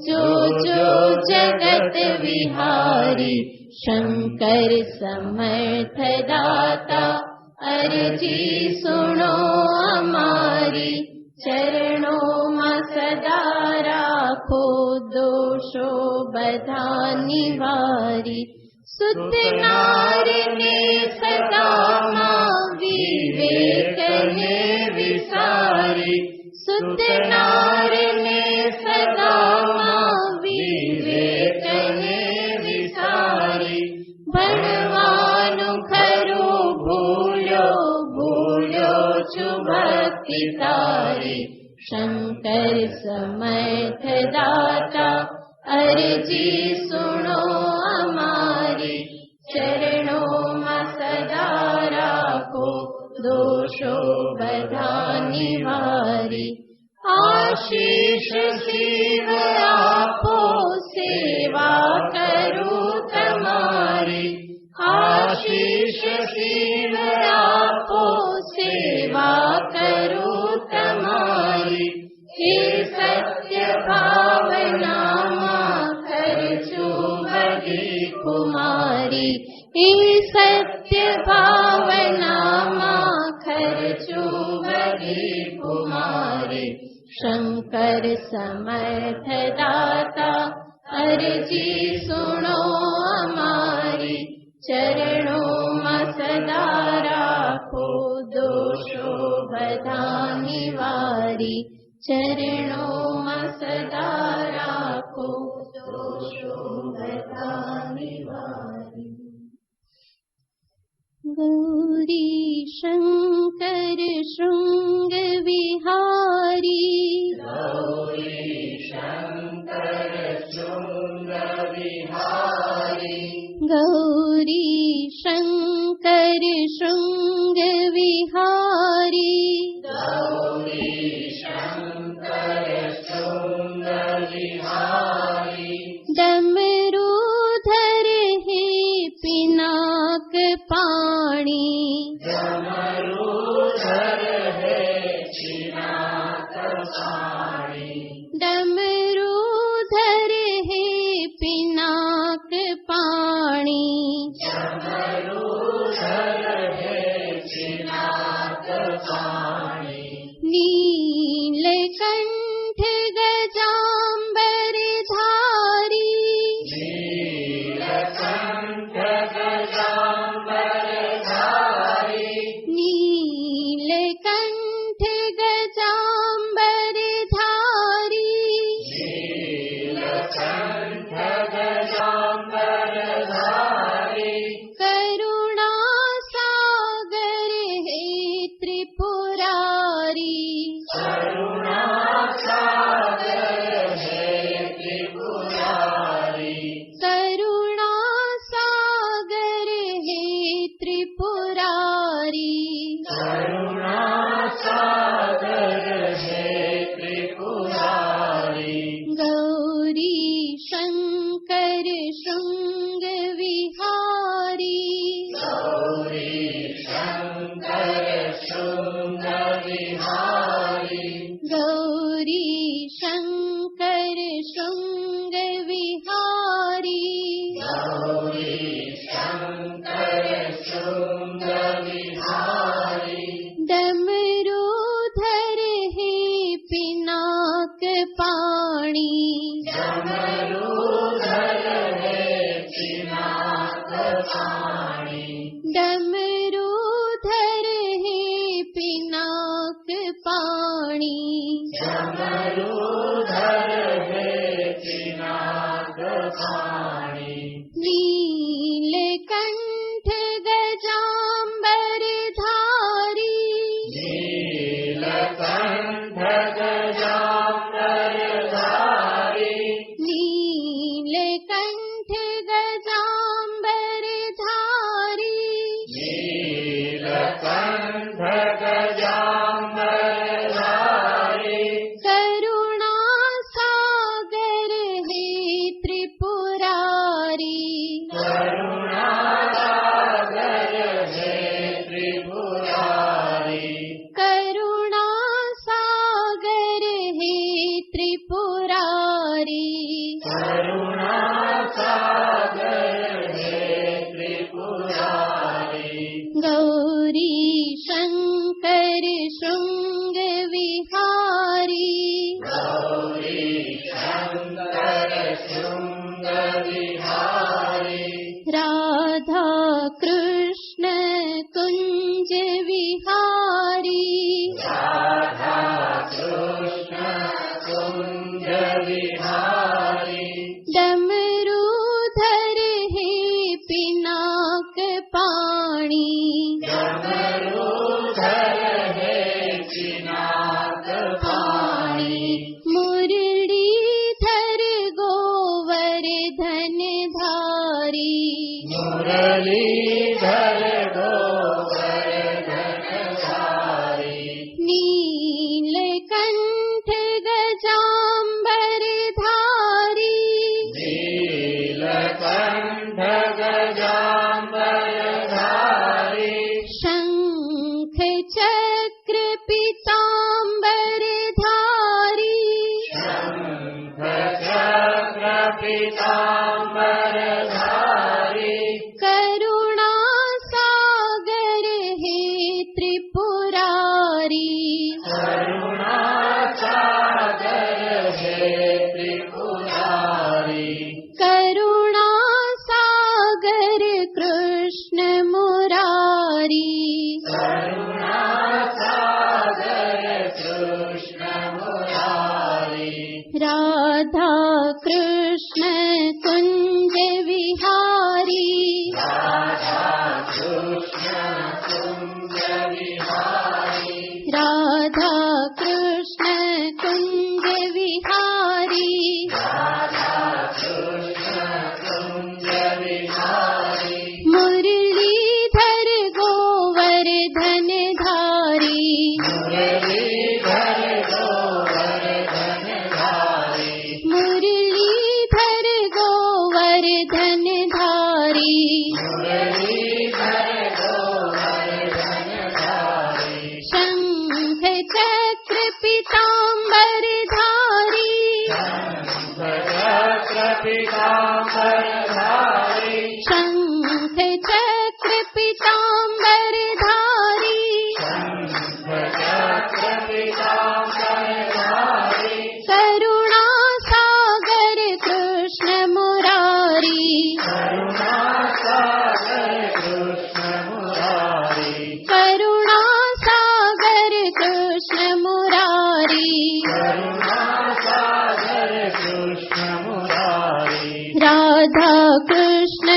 Speaker 1: जो जो जगत विहारी। शंकर समर्थ दाता अर्जी सुनो हमारी। चरणों में सदा राखो दोषो बधानी वारी। सुत नार ने सदा मां विवेक ने विसारी। सुत नार ने सदा मां विवेक ने विसारी। भणवानु खरो भूलो भूलो चु भक्ति तारी। शंकर समर्थ दाता अर्जी सुनो हमारी। चरणों में सदा राखो दोषो बधानी वारी। आशीष शिव आपो सेवा करो तमारी। आशीष शिव आपो सेवा करो तमारी। हे सत्य भावना खर्चो बड़ी कुमारी। हे सत्य भावना खर्चो बड़ी कुमारी। शंकर समर्थ दाता अर्जी सुनो हमारी। चरणों में सदा राखो दोषो बधानी वारी। चरणों में सदा राखो दोषो बधानी वारी। गौरी शंकर शृंग विहारी। गौरी शंकर शृंग विहारी। गौरी शंकर शृंग विहारी। गौरी शंकर शृंग विहारी। डमरूधर है पिनाक पाणी। डमरूधर है पिनाक पाणी। डमरूधर है पिनाक पाणी। डमरूधर है पिनाक पाणी। नीलकंठ गजांबर धारी। नीलकंठ गजांबर धारी। नीलकंठ गजांबर धारी। नीलकंठ गजांबर धारी। करुणा सागर है त्रिपुरारी। करुणा सागर है त्रिपुरारी। करुणा सागर है त्रिपुरारी। करुणा सागर है त्रिपुरारी। गौरी शंकर शृंग विहारी। गौरी शंकर शृंग विहारी। गौरी शंकर शृंग विहारी। गौरी शंकर शृंग विहारी। डमरूधर है पिनाक पाणी। पिनाक पाणी
Speaker 4: डमरूधर है पिनाक पाणी
Speaker 1: नीलकंठ गजांबर धारी
Speaker 4: नीलकंठ गजांबर धारी
Speaker 1: नीलकंठ गजांबर धारी
Speaker 4: नीलकंठ गजांबर धारी
Speaker 1: करुणा सागर हे त्रिपुरारी
Speaker 4: करुणा सागर है त्रिपुरारी
Speaker 1: करुणा सागर हे त्रिपुरारी
Speaker 4: करुणा सागर है त्रिपुरारी
Speaker 1: गौरी शंकर शृंग विहारी
Speaker 4: गौरी शंकर शृंग विहारी
Speaker 1: राधा कृष्ण कुंज विहारी
Speaker 4: राधा कृष्ण कुंज विहारी
Speaker 1: डमरूधर हे पिनाक पाणी
Speaker 4: डमरूधर है पिनाक पाणी
Speaker 1: मुरलीधर गोवर्धन धारी
Speaker 4: मुरलीधर गोवर्धन धारी
Speaker 1: नीलकंठ गजांबर धारी
Speaker 4: नीलकंठ गजांबर धारी
Speaker 1: शंख चक्र पीतांबर धारी
Speaker 4: शंख चक्र पीतांबर धारी
Speaker 1: करुणा सागर हे त्रिपुरारी
Speaker 4: करुणा सागर है त्रिपुरारी
Speaker 1: करुणा सागर कृष्ण मुरारी
Speaker 4: करुणा सागर कृष्ण मुरारी
Speaker 1: राधा कृष्ण कुंज विहारी
Speaker 4: राधा कृष्ण कुंज विहारी
Speaker 1: राधा कृष्ण कुंज विहारी
Speaker 4: राधा कृष्ण कुंज विहारी
Speaker 1: मुरलीधर गोवर्धन धारी
Speaker 4: मुरलीधर गोवर्धन धारी
Speaker 1: मुरलीधर गोवर्धन धारी
Speaker 4: मुरलीधर गोवर्धन धारी
Speaker 1: शंख चक्र पीतांबर धारी
Speaker 4: शंख चक्र पीतांबर धारी
Speaker 1: शंख चक्र पीतांबर धारी
Speaker 4: शंख चक्र पीतांबर धारी
Speaker 1: करुणा सागर कृष्ण मुरारी
Speaker 4: करुणा सागर कृष्ण मुरारी
Speaker 1: करुणा सागर कृष्ण मुरारी
Speaker 4: करुणा सागर कृष्ण मुरारी
Speaker 1: राधा कृष्ण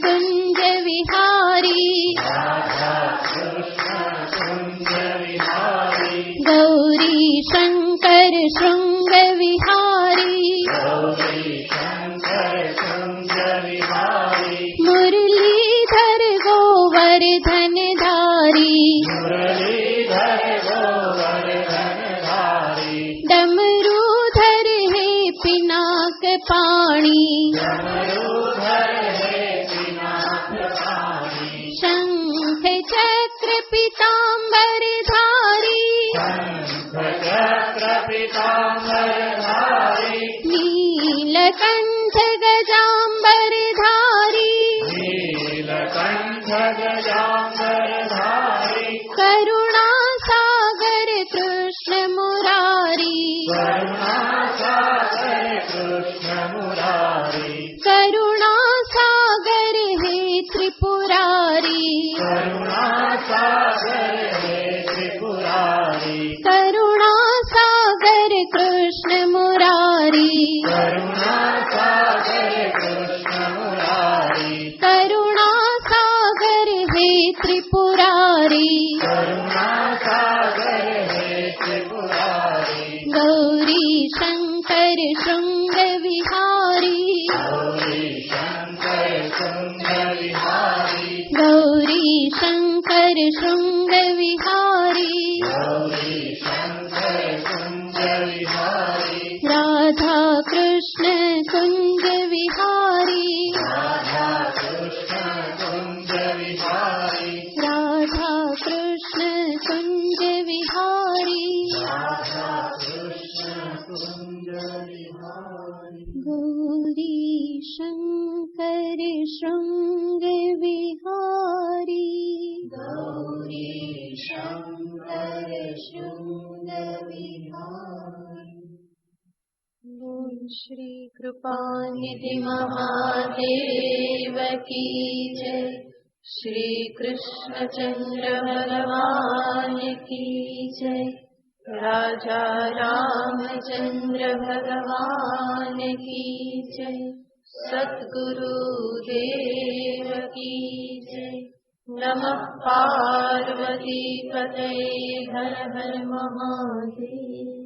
Speaker 1: कुंज विहारी
Speaker 4: राधा कृष्ण कुंज विहारी
Speaker 1: गौरी शंकर शृंग विहारी
Speaker 4: गौरी शंकर कुंज विहारी
Speaker 1: मुरलीधर गोवर्धन धारी
Speaker 4: मुरलीधर गोवर्धन धारी
Speaker 1: डमरूधर हे पिनाक पाणी
Speaker 4: डमरूधर है पिनाक पाणी
Speaker 1: शंख चक्र पीतांबर धारी
Speaker 4: शंख चक्र पीतांबर धारी
Speaker 1: नीलकंठ गजांबर धारी
Speaker 4: नीलकंठ गजांबर धारी
Speaker 1: करुणा सागर कृष्ण मुरारी
Speaker 4: करुणा सागर कृष्ण मुरारी
Speaker 1: करुणा सागर हे त्रिपुरारी
Speaker 4: करुणा सागर है त्रिपुरारी मुरारी
Speaker 1: करुणा सागर कृष्ण मुरारी
Speaker 4: करुणा सागर कृष्ण मुरारी
Speaker 1: करुणा सागर हे त्रिपुरारी
Speaker 4: करुणा सागर हे त्रिपुरारी
Speaker 1: गौरी शंकर शृंग विहारी
Speaker 4: गौरी शंकर शृंग विहारी
Speaker 1: गौरी शंकर शृंग विहारी
Speaker 4: गौरी शंकर शृंग विहारी
Speaker 1: राधा कृष्ण कुंज विहारी
Speaker 4: राधा कृष्ण कुंज विहारी
Speaker 1: राधा कृष्ण कुंज विहारी
Speaker 4: राधा कृष्ण कुंज विहारी
Speaker 1: गौरी शंकर शृंग विहारी
Speaker 4: गौरी शंकर शृंग विहारी
Speaker 2: बोल श्री कृपानिधि महादेव की जय। श्री कृष्ण चंद्र भगवान की जय। राजा रामचंद्र भगवान की जय। सद्गुरु देव की जय। नमः पार्वती पतये हर हर महादेव।